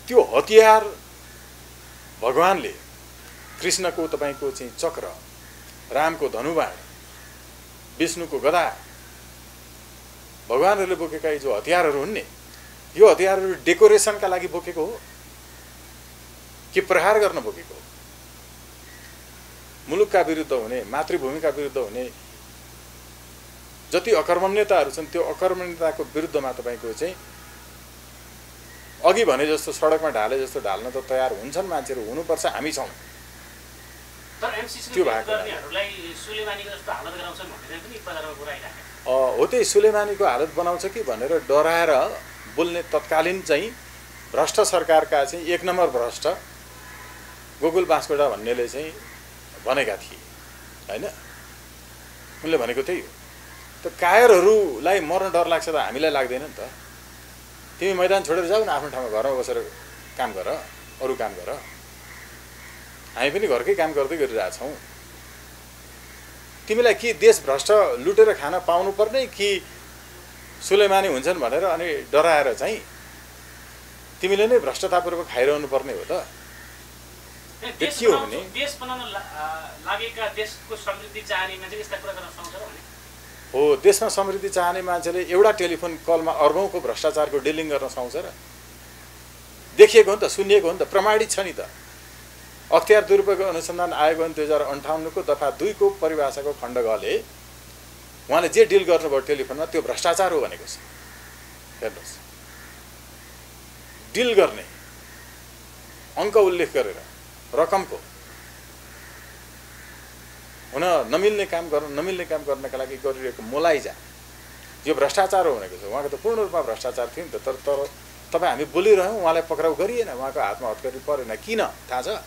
त्यो हतियार भगवानले कृष्णको तपाईको चाहिँ चक्र, रामको धनुबाण, विष्णुको गदा, भगवानहरूले बोकेका जो हतियारहरू हुन् नि, यो हतियारहरू डेकोरेसनका लागि बोकेको हो कि प्रहार गर्न बोकेको हो? मुलुकका विरुद्ध हुने, मातृभूमिका विरुद्ध हुने जति अकर्मण्यताहरू छन् त्यो अकर्मण्यताको विरुद्धमा तपाईको चाहिँ अघि भने जस्तो सडकमा ढाले जस्तो ढाल्न त तयार हुन्छन् मान्छेहरू, हुनुपर्छ, हामी छौँ। त्यो गर्नेहरूलाई सुलेमानीको जस्तो हालत गराउँछन् भनेर पनि बजारमा कुरा आइरहेको हो। त्यही सुलेमानीको हालत बनाउँछ कि भनेर डराएर बोल्ने तत्कालीन चाहिँ भ्रष्ट सरकारका चाहिँ एक नम्बर भ्रष्ट गोकुल बास्कोटा भन्नेले चाहिँ भनेका थिए हैन। उनले भनेको त्यही हो। त कायरहरूलाई मर्न डर लाग्छ त हामीलाई लाग्दैन नि त। तिमी मैदान छोडेर जाऊ न, आफ्नो ठाउँमा घरमा बसेर काम गर, अरू काम गर। हामी पनि घरकै काम गर्दै गरिरहेछौँ। तिमीलाई के देश भ्रष्ट लुटेर खान पाउनु पर्ने कि सुलेमानी हुन्छन् भनेर अनि डराएर चाहिँ तिमीले नै भ्रष्टतापूर्वक खाइरहनु पर्ने हो त? के हो भने देश बनाउन लागेका देशको समृद्धि चाहने मान्छे यस्ता कुरा गर्न सक्छ भने हो। देशमा समृद्धि चाहने मान्छेले एउटा टेलिफोन कलमा अर्बौंको भ्रष्टाचारको डिलिङ गर्न सक्छ र? देखिएको हो नि त, सुनिएको हो नि त, प्रमाणित छ नि त। अख्तियार दुरुपयोग अनुसन्धान आयोग 2058 को दफा 2 को परिभाषाको खण्ड गले उहाँले जे डिल गर्नुभयो टेलिफोनमा त्यो भ्रष्टाचार हो भनेको छ। हेर्नुहोस्, डिल गर्ने अङ्क उल्लेख गरेर रकमको हुन नमिल्ने काम गर्नका लागि गरिरहेको मोलाइजा यो भ्रष्टाचार हो भनेको छ। उहाँको त पूर्ण रूपमा भ्रष्टाचार थियो नि त। तर तपाईँ हामी बोलिरह्यौँ, उहाँलाई पक्राउ गरिएन, उहाँको हातमा हतकडी परेन। किन थाहा छ?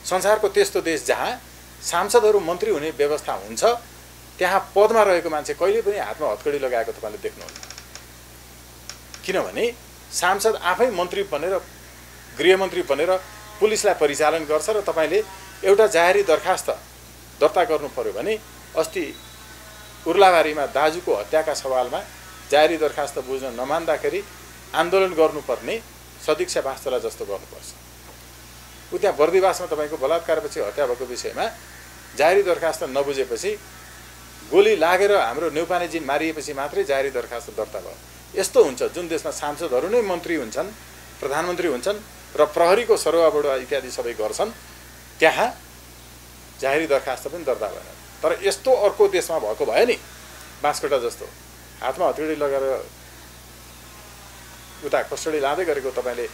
संसारको त्यस्तो देश जहाँ सांसदहरू मन्त्री हुने व्यवस्था हुन्छ त्यहाँ पदमा रहेको मान्छे कहिले पनि हातमा हतकडी लगाएको तपाईँले देख्नुहुन्न। किनभने सांसद आफै मन्त्री बनेर, गृहमन्त्री बनेर पुलिसलाई परिचालन गर्छ र तपाईँले एउटा जाहेरी दरखास्त दर्ता गर्नु पर्यो भने अस्ति उर्लाबारीमा दाजुको हत्याका सवालमा जाहेरी दरखास्त बुझ्न नमान्दाखेरि आन्दोलन गर्नुपर्ने सदीक्षा वास्तला जस्तो गर्नुपर्छ। उ त्यहाँ बर्दिवासमा तपाईँको बलात्कारपछि हत्या भएको विषयमा जाहेरी दरखास्त नबुझेपछि गोली लागेर हाम्रो न्यौपानेजी मारिएपछि मात्रै जाहेरी दरखास्त दर्ता भयो। यस्तो हुन्छ जुन देशमा सांसदहरू नै मन्त्री हुन्छन्, प्रधानमन्त्री हुन्छन् र प्रहरीको सरुवाबडुवा इत्यादि सबै गर्छन्, त्यहाँ जाहेरी दरखास्त पनि दर्ता भएन। तर यस्तो अर्को देशमा भएको भयो नि, बाँसकोटा जस्तो हातमा हतकडी लगाएर उता कस्टडी लाँदै गरेको तपाईँले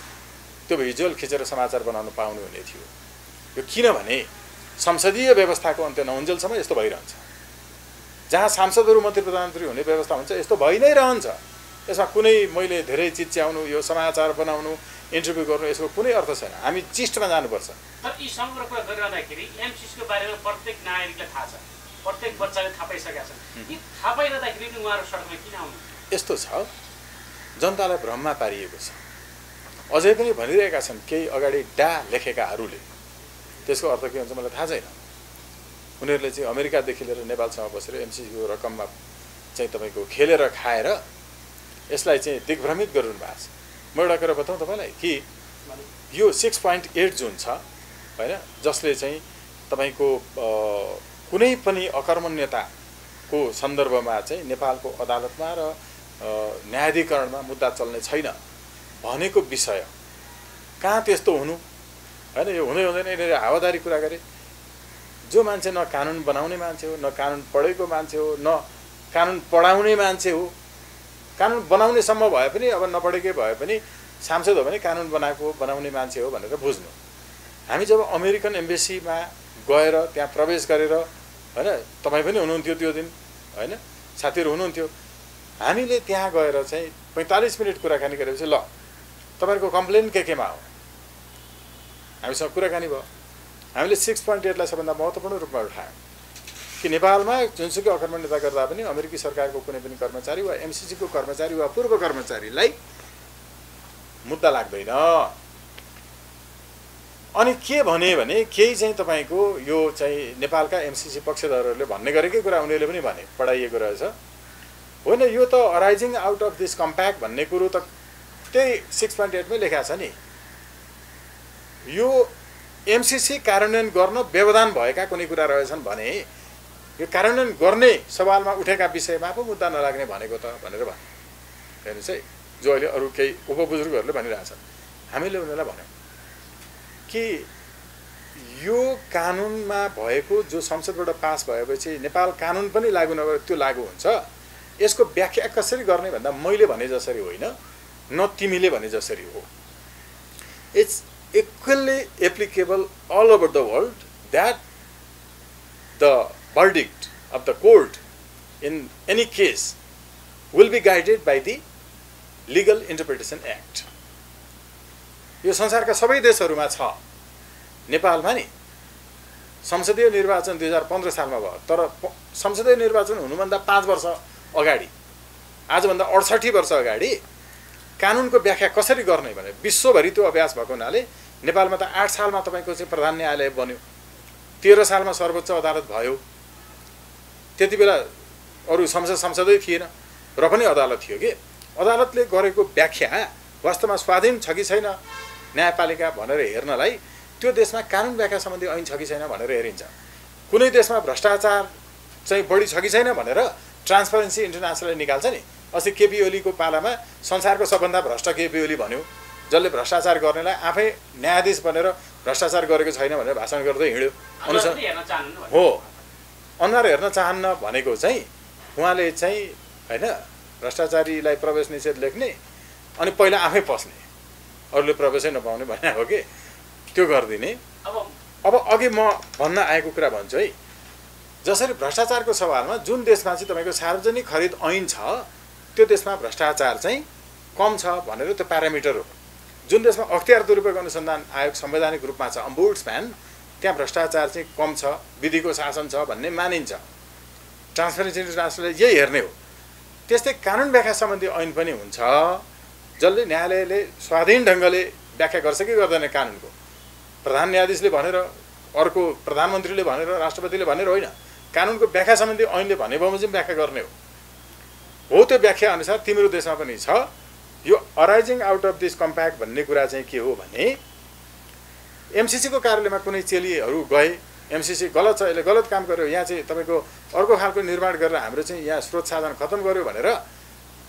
त्यो भिजुअल खिचेर समाचार बनाउन पाउनुहुने थियो। यो किनभने संसदीय व्यवस्थाको अन्त्य नहुन्जेलसम्म यस्तो भइरहन्छ। जहाँ सांसदहरू मन्त्री प्रधानमन्त्री हुने व्यवस्था हुन्छ यस्तो भइ नै रहन्छ। यसमा कुनै मैले धेरै चिच्याउनु, यो समाचार बनाउनु, इन्टरभ्यू गर्नु, यसको कुनै अर्थ छैन। हामी चिस्टमा जानुपर्छ। तर यी समग्र कुरा गरिरहँदाखेरि एमसीसीको बारेमा प्रत्येक नागरिकलाई थाहा छ, प्रत्येक बच्चाले थाहा पाइसकेका छन्। यी थाहा पाइरहँदाखेरि पनि उहाँहरू सडकमा किन आउनु? यस्तो छ, जनतालाई भ्रममा पारिएको छ। अझै पनि भनिरहेका छन् केही अगाडि डा लेखेकाहरूले। त्यसको अर्थ के हुन्छ मलाई थाहा छैन। उनीहरूले चाहिँ अमेरिकादेखि लिएर नेपालसम्म बसेर एमसीसीको रकममा चाहिँ तपाईँको खेलेर खाएर यसलाई चाहिँ दिग्भ्रमित गरिरहनु भएको छ। म एउटा कुरा बताउँ तपाईँलाई कि यो 6.8 जुन छ होइन, जसले चाहिँ तपाईँको कुनै पनि अकर्मण्यताको सन्दर्भमा चाहिँ नेपालको अदालतमा र न्यायाधिकरणमा मुद्दा चल्ने छैन भनेको विषय कहाँ त्यस्तो हुनु होइन। यो हुँदै हुँदैन। यिनीहरू हावादारी कुरा गरे। जो मान्छे न कानुन बनाउने मान्छे हो, न कानुन पढेको मान्छे हो, न कानुन पढाउने मान्छे हो। कानुन बनाउनेसम्म भए पनि, अब नपढेकै भए पनि सांसद हो भने कानुन बनाउने मान्छे हो भनेर बुझ्नु। हामी जब अमेरिकन एम्बेसीमा गएर त्यहाँ प्रवेश गरेर होइन, तपाईँ पनि हुनुहुन्थ्यो त्यो दिन होइन, साथीहरू हुनुहुन्थ्यो, हामीले त्यहाँ गएर चाहिँ 45 मिनट कुराकानी गरेपछि ल तपाईँहरूको कम्प्लेन केमा हो हामीसँग कुराकानी भयो। हामीले 6.8 लाई सबभन्दा महत्त्वपूर्ण रूपमा उठायौँ कि नेपालमा जुनसुकै अकर्मण्यता गर्दा पनि अमेरिकी सरकारको कुनै पनि कर्मचारी वा एमसीसीको कर्मचारी वा पूर्व कर्मचारीलाई मुद्दा लाग्दैन। अनि के भने केही चाहिँ तपाईँको यो चाहिँ नेपालका एमसिसी पक्षधरहरूले भन्ने गरेकै कुरा उनीहरूले पनि भने पढाइएको रहेछ होइन यो त अराइजिङ आउट अफ दिस कम्प्याक्ट भन्ने कुरो त त्यही 6.8 मै लेखा छ नि यो एमसिसी कार्यान्वयन गर्न व्यवधान भएका कुनै कुरा रहेछन् भने यो कार्यान्वयन गर्ने सवालमा उठेका विषयमा पो मुद्दा नलाग्ने भनेको त भनेर भने हेर्नुहोस् है जो अहिले अरू केही उपबुजुर्गहरूले भनिरहेछन् हामीले उनीहरूलाई भन्यौँ कि यो कानुनमा भएको जो संसदबाट पास भएपछि नेपाल कानुन पनि लागू नगरे त्यो लागू हुन्छ यसको व्याख्या कसरी गर्ने भन्दा मैले भने जसरी होइन न तिमीले भने जसरी हो it's equally applicable all over the world that the verdict of the court in any case will be guided by the Legal Interpretation Act. यो संसारका सबै देशहरूमा छ नेपालमा नि संसदीय निर्वाचन 2015 सालमा भयो तर संसदीय निर्वाचन हुनुभन्दा 5 वर्ष अगाडि आजभन्दा 68 वर्ष अगाडि कानुनको व्याख्या कसरी गर्ने भने विश्वभरि त्यो अभ्यास भएको हुनाले नेपालमा त 8 सालमा तपाईको चाहिँ प्रधान न्यायालय बन्यो 13 सालमा सर्वोच्च अदालत भयो त्यति बेला अरु संसदै थिएन र पनि अदालत थियो के अदालतले गरेको व्याख्या वास्तवमा स्वाधीन छ कि छैन न्यायपालिका भनेर हेर्नलाई त्यो देशमा कानुन व्याख्या सम्बन्धी ऐन छ कि छैन भनेर हेरिन्छ कुनै देशमा भ्रष्टाचार चाहिँ बढी छ कि छैन भनेर ट्रान्सपरेन्सी इन्टरनेसनलले निकाल्छ नि अस्ति केपी ओलीको पालामा संसारको सबभन्दा भ्रष्ट केपी ओली भन्यो जसले भ्रष्टाचार गर्नेलाई आफै न्यायाधीश बनेर भ्रष्टाचार गरेको छैन भनेर भाषण गर्दै हिँड्यो हो अनुहार हेर्न चाहन्न भनेको चाहिँ उहाँले चाहिँ हैन भ्रष्टाचारीलाई प्रवेश निषेध लेख्ने अनि पहिला आफै पस्ने अरूले प्रवेशै नपाउने भने हो के त्यो गर्दिने अब अघि म भन्न आएको कुरा भन्छु है जसरी भ्रष्टाचारको सवालमा जुन देशमा चाहिँ तपाईको सार्वजनिक खरिद ऐन छ त्यो देशमा भ्रष्टाचार चाहिँ कम छ भनेर त्यो प्यारामिटर हो जुन देशमा अख्तियार दुरुपयोग अनुसन्धान आयोग संवैधानिक रूपमा छ अम्बुड्सम्यान त्यहाँ भ्रष्टाचार चाहिँ कम छ विधिको शासन छ भन्ने मानिन्छ ट्रान्सपरेन्सी इन्टरनेसनलले यही हेर्ने हो त्यस्तै कानुन व्याख्या सम्बन्धी ऐन पनि हुन्छ जसले न्यायालयले स्वाधीन ढङ्गले व्याख्या गर्छ कि गर्दैन कानुनको प्रधान न्यायाधीशले भनेर अर्को प्रधानमन्त्रीले भनेर राष्ट्रपतिले भनेर होइन कानुनको व्याख्या सम्बन्धी ऐनले भने बमोजिम व्याख्या गर्ने हो त्यो व्याख्या अनुसार तिम्रो देशमा पनि छ यो अराइजिङ आउट अफ दिस कम्प्याक्ट भन्ने कुरा चाहिँ के हो भने एमसिसी को कार्यालयमा कुनै चेलीहरू गए एमसिसी गलत छ यसले गलत काम गर्यो यहाँ चाहिँ तपाईको अर्को खालको निर्माण गरेर हाम्रो चाहिँ यहाँ स्रोत साधन खत्म गर्यो भनेर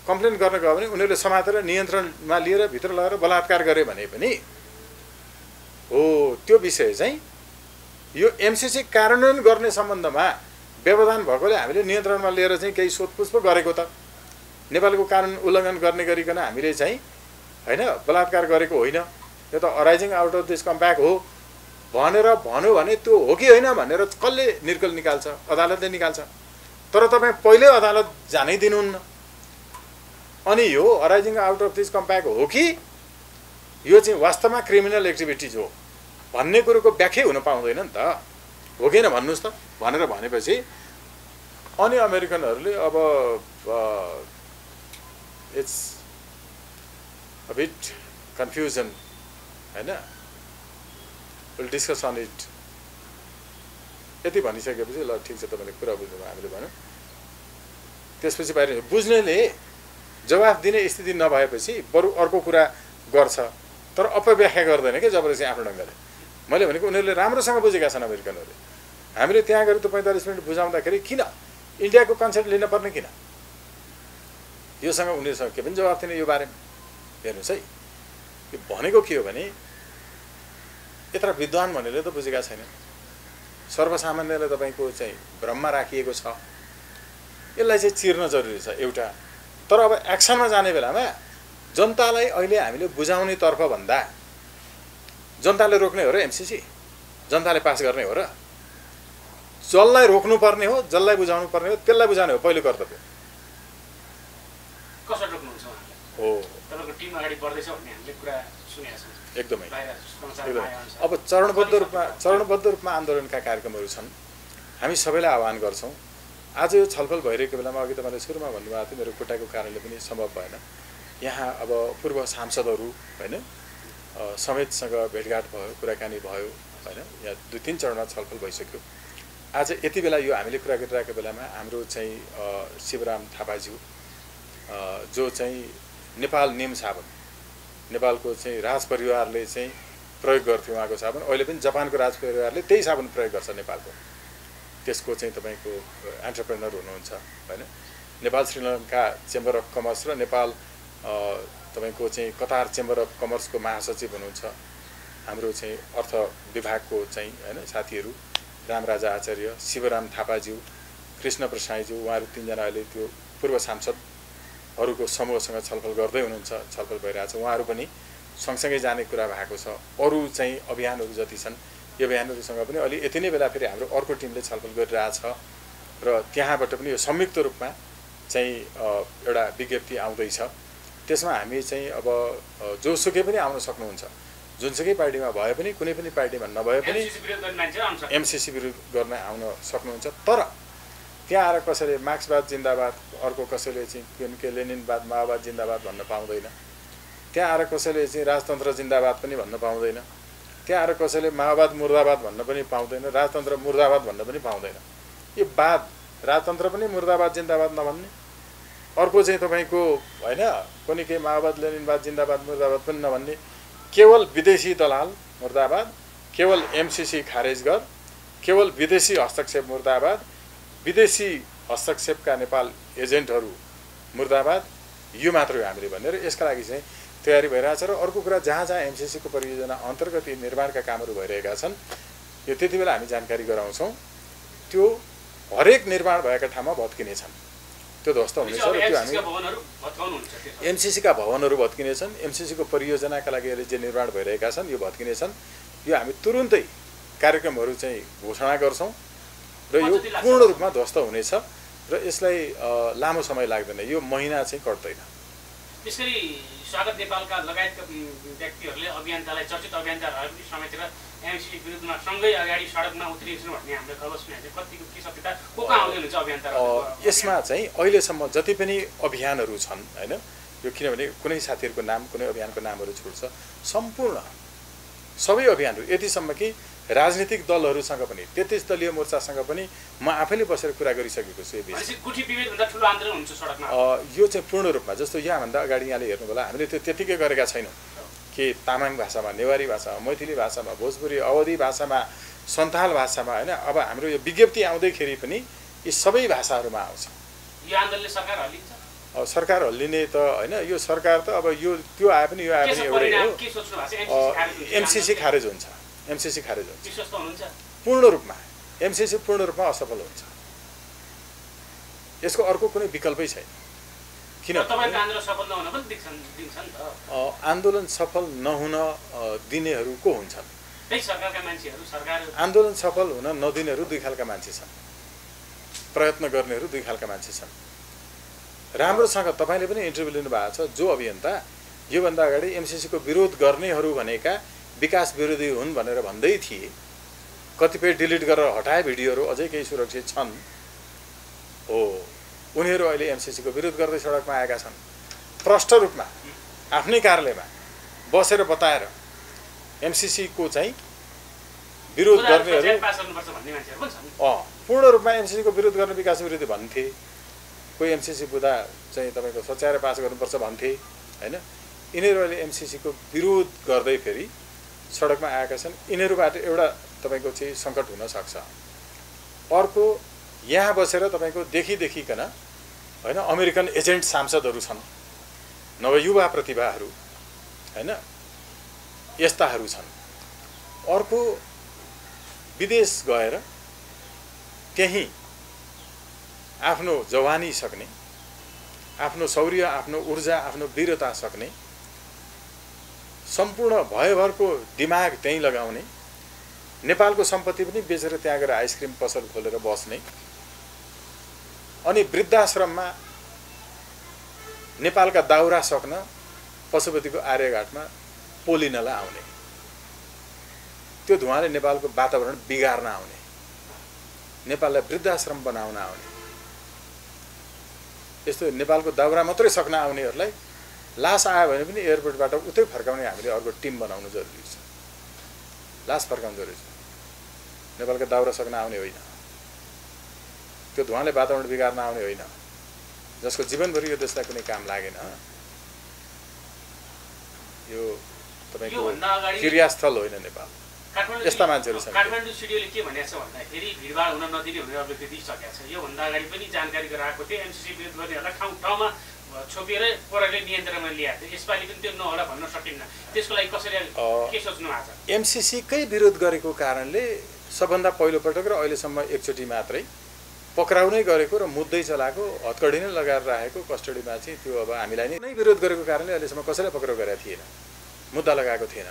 कम्प्लेन गर्न गयो भने उनीहरूले समातेर नियन्त्रणमा लिएर भित्र लगेर बलात्कार गरे भने पनि हो त्यो विषय चाहिँ यो एमसिसी कार्यान्वयन गर्ने सम्बन्धमा व्यवधान भएकोले हामीले नियन्त्रणमा लिएर चाहिँ केही सोधपुछ पो गरेको त नेपालको कानुन उल्लङ्घन गर्ने गरिकन हामीले चाहिँ हैन बलात्कार गरेको होइन यो त अराइजिङ आउट अफ दिस कम्प्याक्ट हो भनेर भन्यो भने त्यो हो कि होइन भनेर कसले निर्कल निकाल्छ अदालतले निकाल्छ तर तपाईँ पहिले अदालत जानै दिनुहुन्न अनि यो अराइजिङ आउट अफ दिस कम्प्याक्ट हो कि यो चाहिँ वास्तवमा क्रिमिनल एक्टिभिटिज हो भन्ने कुरोको व्याख्या हुन पाउँदैन नि त हो कि होइन भन्नुहोस् त भनेर भनेपछि अनि अमेरिकनहरूले अब इट्स अ बिट कन्फ्युजन हैन विल डिस्कस अन इट यति भनिसकेपछि ल ठिक छ तपाईले कुरा बुझ्नुभयो हामीले भन्यौँ त्यसपछि बाहिर बुझ्नेले जवाफ दिने स्थिति नभएपछि बरु अर्को कुरा गर्छ तर अपव्याख्या गर्दैन के जबरजस्ती आफ्नो ढङ्गले मैले भनेको उनीहरूले राम्रोसँग बुझेका छन् अमेरिकनहरूले हामीले त्यहाँ गएर त 45 मिनट बुझाउँदाखेरि किन इन्डियाको कन्सेप्ट लिन पर्ने किन योसँग उनीहरूसँग के पनि जवाफ दिने यो बारेमा हेर्नुहोस् है यो भनेको के हो भने यत्र विद्वान भनेले त बुझेका छैन सर्वसामान्यले तपाईको चाहिँ भ्रममा राखिएको छ यसलाई चाहिँ चिर्न जरुरी छ एउटा तर अब एक्सनमा जाने बेलामा जनतालाई अहिले हामीले बुझाउने तर्फ भन्दा जनताले रोक्ने हो र एमसिसी जनताले पास गर्ने हो र जसलाई रोक्नु पर्ने हो जसलाई बुझाउनु पर्ने हो त्यसलाई बुझाउने हो पहिलो कर्तव्य कसरी रोक्नुहुन्छ हो तपाईको टिम अगाडि बढ्दैछ भन्ने हामीले कुरा सुनेका छौं एकदमै अब चरणबद्ध रूपमा आन्दोलनका कार्यक्रमहरू छन् हामी सबैलाई आह्वान गर्छौं आज यो छलफल भइरहेको बेलामा अघि तपाईले सुरुमा भन्नुभएको थियो मेरो खुट्टाको कारणले पनि सम्भव भएन यहाँ अब पूर्व सांसदहरू हैन समेतसँग भेटघाट भयो, कुराकानी भयो हैन। यहाँ 2-3 चरणमा छलफल भइसक्यो। आज यति बेला यो हामीले कुरा गरिरहेको बेलामा हाम्रो चाहिँ शिवराम थापाज्यू जो चाहिँ नेपाल निम साबुन, नेपालको चाहिँ राज परिवारले चाहिँ प्रयोग गर्थ्यो उहाँको साबुन, अहिले पनि जापानको राज परिवारले त्यही साबुन प्रयोग गर्छ नेपालको। त्यसको चाहिँ तपाईको एन्टरप्रेनर हुनुहुन्छ हैन। Nepal Sri Lanka chamber of commerce र नेपाल तपाईको चाहिँ कतार चेम्बर अफ कमर्सको महासचिव हुनुहुन्छ हाम्रो चाहिँ अर्थ विभागको चाहिँ हैन साथीहरू, रामराजा आचार्य, शिवराम थापाज्यू, कृष्ण प्रसाईज्यू, उहाँहरू 3 जना अहिले त्यो पूर्व सांसदहरूको समूहसँग छलफल गर्दै हुनुहुन्छ, छलफल भइरहेछ। उहाँहरू पनि सँगसँगै जाने कुरा भएको छ। अरू चाहिँ अभियानहरू जति छन् यो अभियानहरूसँग पनि अलि यति नै बेला फेरि हाम्रो अर्को टिमले छलफल गरिरहेछ र त्यहाँबाट पनि यो संयुक्त रूपमा चाहिँ एउटा विज्ञप्ति आउँदैछ। त्यसमा हामी चाहिँ अब जोसुकै पनि आउन सक्नुहुन्छ, जुनसुकै पार्टीमा भए पनि, कुनै पनि पार्टीमा नभए पनि एमसीसी विरोध गर्न आउन सक्नुहुन्छ। तर त्यहाँ आएर कसैले मार्क्सवाद जिन्दाबाद, अर्को कसैले चाहिँ के लेनिनवाद माओवाद जिन्दाबाद भन्न पाउँदैन। त्यहाँ आएर कसैले चाहिँ राजतन्त्र जिन्दाबाद पनि भन्न पाउँदैन। त्यहाँ आएर कसैले माओवाद मुर्दाबाद भन्न पनि पाउँदैन, राजतन्त्र मुर्दाबाद भन्न पनि पाउँदैन। यो वाद राजतन्त्र पनि मुर्दाबाद जिन्दाबाद नभन्ने, अर्को चाहिँ तपाईको हैन कुनै के माओवाद लेनिनवाद जिन्दाबाद मुर्दाबाद पनि नभन्ने, केवल विदेशी दलाल मुर्दाबाद, केवल एमसीसी खारेज गर, केवल विदेशी हस्तक्षेप मुर्दाबाद, विदेशी हस्तक्षेपका नेपाल एजेन्टहरू मुर्दाबाद, यो मात्र हो हामीले भनेर यसका लागि चाहिँ तयारी भइरहेछ। र अर्को कुरा जहाँ जहाँ एमसीसीको परियोजना अन्तर्गत यी निर्माणका कामहरू भइरहेका छन् यो त्यति बेला हामी जानकारी गराउँछौँ। त्यो हरेक निर्माण भएका ठाउँमा भत्किनेछन्, त्यो ध्वस्त हुनेछ र त्यो हामी एमसीसीका भवनहरू भत्किनेछन्, एमसीसीको परियोजनाका लागि अहिले जे निर्माण भइरहेका छन् यो भत्किनेछन्। यो हामी तुरुन्तै कार्यक्रमहरू चाहिँ घोषणा गर्छौँ र यो पूर्ण रूपमा ध्वस्त हुनेछ र यसलाई लामो समय लाग्दैन, यो महिना चाहिँ कट्दैन। त्यसरी स्वागत नेपालका लगायतका व्यक्तिहरूले अभियन्तालाई, चर्चित अभियन्ताहरू पनि समेटेर एमसीसी विरुद्धमा सँगै अगाडि सडकमा उत्रिन्छन् भन्ने हामीले खबर सुनेको छ। कतिको के सत्यता को आउँदै हुनुहुन्छ अभियन्ताहरू? यसमा चाहिँ अहिलेसम्म जति पनि अभियानहरू छन् हैन, यो किनभने कुनै साथीहरूको नाम, कुनै अभियानको नामहरू छुट्छ, सम्पूर्ण सबै अभियानहरू यतिसम्म कि राजनीतिक दलहरूसँग पनि 33 दलीय मोर्चासँग पनि म आफैले बसेर कुरा गरिसकेको छु। यो चाहिँ पूर्ण रूपमा जस्तो यहाँभन्दा अगाडि यहाँले हेर्नुभयो हामीले त्यो त्यतिकै गरेका छैनौँ कि तामाङ भाषामा, नेवारी भाषामा, मैथिली भाषामा, भोजपुरी, अवधी भाषामा, सन्थाल भाषामा हैन। अब हाम्रो यो विज्ञप्ति आउँदैखेरि पनि यी सबै भाषाहरूमा आउँछ। यो आन्दोलनले सरकार हल्लिन्छ? सरकार हल्लिने त हैन, यो सरकार त अब यो त्यो आए पनि यो आए पनि एउटै हो। एमसीसी खारेज हुन्छ, एमसीसी खारेज हुन्छ पूर्ण रूपमा। एमसीसी पूर्ण रूपमा असफल हुन्छ, यसको अर्को कुनै विकल्पै छैन। किन आन्दोलन सफल नहुन दिनेहरू को हुन्छन्? आन्दोलन सफल हुन नदिनेहरू दुई खालका मान्छे छन्, प्रयत्न गर्नेहरू दुई खालका मान्छे छन्। राम्रोसँग तपाईले पनि इन्टरभ्यु लिनु भएको छ, जो अभियन्ता योभन्दा अगाडि एमसीसीको विरोध गर्नेहरू भनेका विकास विरोधी हुन् भनेर भन्दै थिए, कतिपय डिलिट गरेर हटाए भिडियोहरू अझै केही सुरक्षित छन् हो, उनीहरू अहिले एमसीसीको विरोध गर्दै सडकमा आएका छन्। प्रष्ट रूपमा आफ्नै कार्यालयमा बसेर बताएर एमसीसीको चाहिँ विरोध गर्नेहरू पूर्ण रूपमा एमसीसीको विरोध गर्ने विकास विरोधी भन्थे। कोही एमसीसी बुदा चाहिँ तपाईको सच्याएर पास गर्नुपर्छ भन्थे हैन। यिनीहरू अहिले एमसीसीको विरोध गर्दै फेरि सडकमा आएका छन्। यिनीहरूबाट एउटा तपाईको चाहिँ सङ्कट हुन सक्छ। अर्को यहाँ बसेर तपाईको देखिकन हैन अमेरिकन एजेन्ट सांसदहरू छन्, नवयुवा प्रतिभाहरू हैन, यस्ताहरू छन्। अर्को विदेश गएर त्यही आफ्नो जवानी सक्ने, आफ्नो शौर्य, आफ्नो ऊर्जा, आफ्नो वीरता सक्ने, सम्पूर्ण भयभरको दिमाग त्यहीँ लगाउने, नेपालको सम्पत्ति पनि बेचेर त्यहाँ गएर आइसक्रिम पसल खोलेर बस्ने, अनि वृद्धाश्रममा नेपालका दाउरा सक्न पशुपतिको आर्यघाटमा पोलिनलाई आउने, त्यो धुवाले नेपालको वातावरण बिगार्न आउने, नेपाललाई वृद्धाश्रम बनाउन आउने, यस्तो नेपालको दाउरा मात्रै सक्न आउनेहरूलाई लास आयो भने पनि एयरपोर्टबाट उतै फर्काउने हामीले अर्को टिम बनाउनु जरुरी छ। लास फर्काउनु जरुरी छ। नेपालका दाउरा सक्न आउने होइन, त्यो धुवाले वातावरण बिगार्न आउने होइन, जसको जीवनभरि यो देशलाई कुनै काम लागेन। यो तपाईको क्रियास्थल होइन नेपाल। यस्ता मान्छेहरू छन्। काठमाडौँ सिडिओले के भनेको छ भन्दाखेरि भिडभाड हुन नदिने भनेर अभिव्यक्ति दिइसकेको छ। योभन्दा अगाडि पनि जानकारी गराएको थियो, एमसीसी विरोध गर्नेहरूलाई ठाउँ ठाउँमा छोपेर प्रहरीले नियन्त्रणमा ल्याएको थियो। यसपालि पनि त्यो नहोला भन्न सकिन्न। त्यसको लागि कसरी के सोच्नु भएको छ? एमसीसीकै विरोध गरेको कारणले सबभन्दा पहिलोपटक र अहिलेसम्म एकचोटि मात्रै पक्राउ नै गरेको र मुद्दै चलाएको, हतकडी नै लगाएर राखेको कस्टडीमा चाहिँ त्यो अब हामीलाई नै विरोध गरेको कारणले अहिलेसम्म कसैलाई पक्राउ गरेको थिएन, मुद्दा लगाएको थिएन।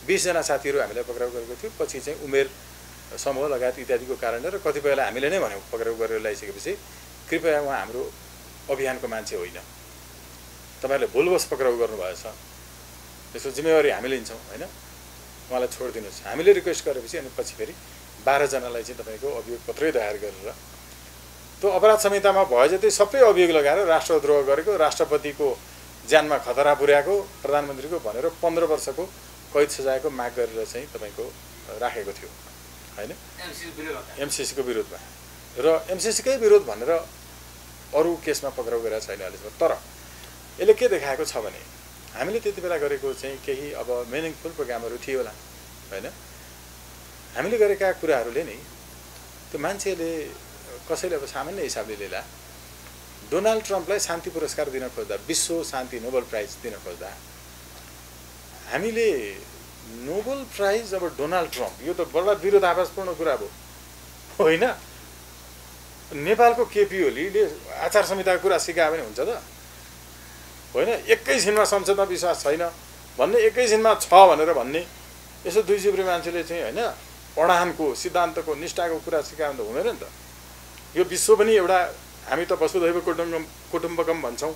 20 जना साथीहरू हामीलाई पक्राउ गरेको थियो। पछि चाहिँ उमेर समूह लगायत इत्यादिको कारणले र कतिपयलाई हामीले नै भन्यौँ पक्राउ गरेर ल्याइसकेपछि कृपया उहाँ हाम्रो अभियानको मान्छे होइन, तपाईँहरूले भुलवश पक्राउ गर्नुभएछ, त्यसको जिम्मेवारी हामी लिन्छौँ होइन, उहाँलाई छोडिदिनुहोस्। हामीले रिक्वेस्ट गरेपछि अनि पछि फेरि 12 जनालाई चाहिँ तपाईँको अभियोग पत्रै दायर गरेर त्यो अपराध संहितामा भए जति सबै अभियोग लगाएर राष्ट्रद्रोह गरेको, राष्ट्रपतिको ज्यानमा खतरा पुर्याएको, प्रधानमन्त्रीको भनेर 15 वर्षको कैद सजायको माग गरेर चाहिँ तपाईँको राखेको थियो होइन, एमसीसीको विरोधमा। र एमसीसीकै विरोध भनेर अरू केसमा पक्राउ गरेको छैन अहिलेसम्म। तर यसले के देखाएको छ भने हामीले त्यति बेला गरेको चाहिँ केही अब मिनिङफुल प्रोग्रामहरू थियो होला होइन, हामीले गरेका कुराहरूले नै त्यो मान्छेले कसैले अब सामान्य हिसाबले लिएला डोनाल्ड ट्रम्पलाई शान्ति पुरस्कार दिन खोज्दा, विश्व शान्ति नोबेल प्राइज दिन खोज्दा हामीले नोबेल प्राइज अब डोनाल्ड ट्रम्प, यो त बडा विरोधाभासपूर्ण कुरा भयो होइन। नेपालको केपी ओलीले आचार संहिताको कुरा सिकायो भने हुन्छ त होइन। एकैछिनमा संसदमा विश्वास छैन भन्ने, एकैछिनमा छ भनेर भन्ने, यसो दुई जिब्रे मान्छेले चाहिँ होइन पढानको सिद्धान्तको निष्ठाको कुरा सिकायो भने त हुँदैन नि त। यो विश्व पनि एउटा, हामी त वसुधैव कुटुम्बकम भन्छौँ,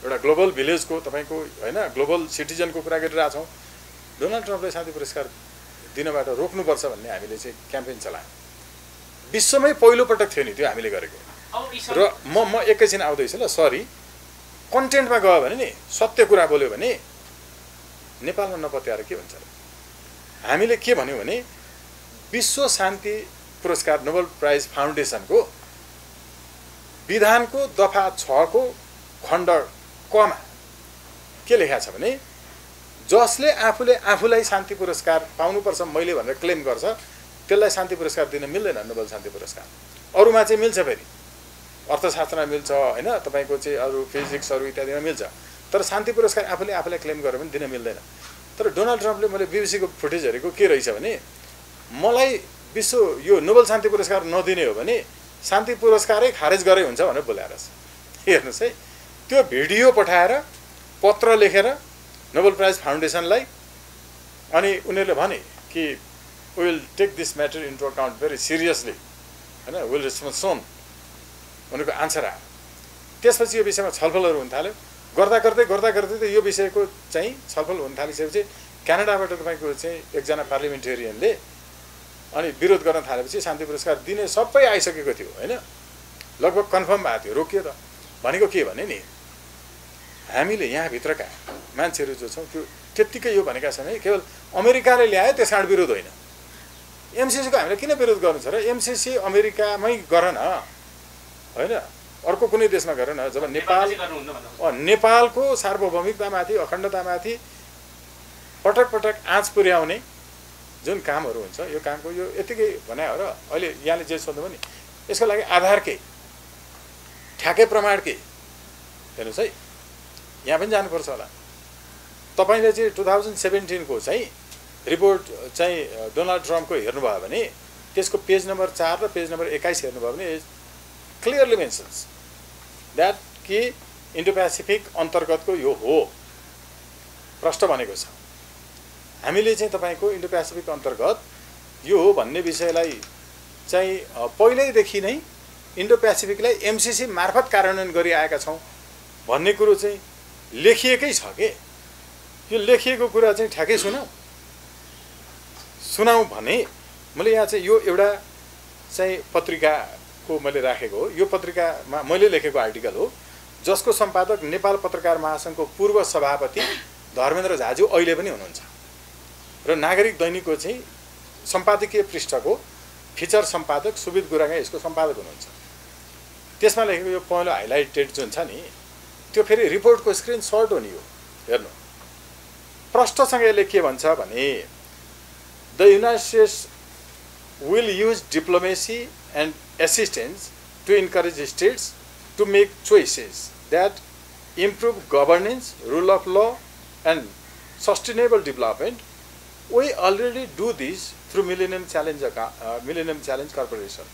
एउटा ग्लोबल भिलेजको तपाईँको होइन ग्लोबल सिटिजनको कुरा गरिरहेछौँ। डोनाल्ड ट्रम्पलाई शान्ति पुरस्कार दिनबाट रोक्नुपर्छ भन्ने हामीले चाहिँ क्याम्पेन चलायौँ। विश्वमै पहिलोपटक थियो नि त्यो हामीले गरेको। र म एकैछिन आउँदैछु ल, सरी, कन्टेन्टमा गयो भने नि सत्य कुरा बोल्यो भने नेपालमा नपत्याएर के भन्छ र? हामीले के भन्यौँ भने विश्व शान्ति पुरस्कार नोबेल प्राइज फाउन्डेसनको विधानको दफा 6 को खण्ड कमा के लेखा छ भने जसले आफूलाई शान्ति पुरस्कार पाउनुपर्छ मैले भनेर क्लेम गर्छ त्यसलाई शान्ति पुरस्कार दिन मिल्दैन। नोबेल शान्ति पुरस्कार अरूमा चाहिँ मिल्छ, फेरि अर्थशास्त्रमा मिल्छ होइन, तपाईँको चाहिँ अरू फिजिक्सहरू इत्यादिमा मिल्छ, तर शान्ति पुरस्कार आफूलाई क्लेम गरेर पनि दिन मिल्दैन। तर डोनाल्ड ट्रम्पले मैले बीबीसीको फुटेज हेरेको के रहेछ भने मलाई विश्व यो नोबेल शान्ति पुरस्कार नदिने हो भने शान्ति पुरस्कारै खारेज गरे हुन्छ भनेर बोलाएर छ। हेर्नुहोस् है, त्यो भिडियो पठाएर पत्र लेखेर नोबेल प्राइज फाउन्डेसनलाई, अनि उनीहरूले भने कि will take this matter into account very seriously होइन, विल रिस्पोन्ड सोन उनीहरूको आन्सर आयो। त्यसपछि यो विषयमा छलफलहरू हुन थाल्यो। गर्दा गर्दै त यो विषयको चाहिँ छलफल हुन थालिसकेपछि क्यानाडाबाट तपाईँको चाहिँ एकजना पार्लिमेन्टेरियनले अनि विरोध गर्न थालेपछि शान्ति पुरस्कार दिने सबै आइसकेको थियो होइन, लगभग कन्फर्म भएको थियो, रोकियो त। भनेको के भने नि हामीले यहाँभित्रका मान्छेहरू जो छौँ त्यो त्यत्तिकै यो भनेका छन् है, केवल अमेरिकाले ल्यायो त्यस कारण विरोध होइन। एमसीसीको हामीले किन विरोध गर्नु छ र? एमसीसी अमेरिकामै गर न होइन, अर्को कुनै देशमा गर न। जब नेपालको सार्वभौमिकतामाथि अखण्डतामाथि पटक पटक आँच पुर्याउने जुन कामहरू हुन्छ, यो कामको यो यतिकै भने हो र। अहिले यहाँले जे सोध्नुभयो नि यसको लागि आधार के, ठ्याक्कै प्रमाण के, हेर्नुहोस् है, यहाँ पनि जानुपर्छ होला। तपाईँले चाहिँ 2017 को चाहिँ रिपोर्ट चाहिँ डोनाल्ड ट्रम्पको हेर्नुभयो भने त्यसको पेज नम्बर 4 र पेज नम्बर 21 हेर्नुभयो भने क्लियरली मेन्सन्स द्याट कि इन्डो पेसिफिक अन्तर्गतको यो हो प्रश्न भनेको छ। हामीले चाहिँ तपाईँको इन्डो पेसिफिक अन्तर्गत यो हो भन्ने विषयलाई चाहिँ पहिल्यैदेखि नै इन्डो पेसिफिकलाई एमसीसी मार्फत कार्यान्वयन गरिआएका छौँ भन्ने कुरो चाहिँ लेखिएकै छ के। यो लेखिएको कुरा चाहिँ ठ्याक्कै सुनाऊ भने मैले यहाँ चाहिँ यो एउटा चाहिँ पत्रिकाको मैले राखेको हो, यो पत्रिकामा मैले लेखेको आर्टिकल हो। जसको सम्पादक नेपाल पत्रकार महासङ्घको पूर्व सभापति धर्मेन्द्र झाज्यू अहिले पनि हुनुहुन्छ र नागरिक दैनिकको चाहिँ सम्पादकीय पृष्ठको फिचर सम्पादक सुबित गुरागाई यसको सम्पादक हुनुहुन्छ। त्यसमा लेखेको यो पहेँलो हाइलाइटेड जुन छ नि त्यो फेरि रिपोर्टको स्क्रिनसट हो नि यो हेर्नु। प्रष्टसँग यसले के भन्छ भने the United states will use diplomacy and assistance to encourage states to make choices that improve governance, rule of law and sustainable development. We already do this through Millennium Challenge Corporation.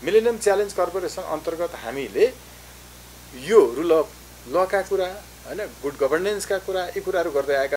Millennium Challenge Corporation अन्तर्गत हामीले यो rule of law का कुरा हैन good governance का कुरा यी कुराहरू गर्दै आएका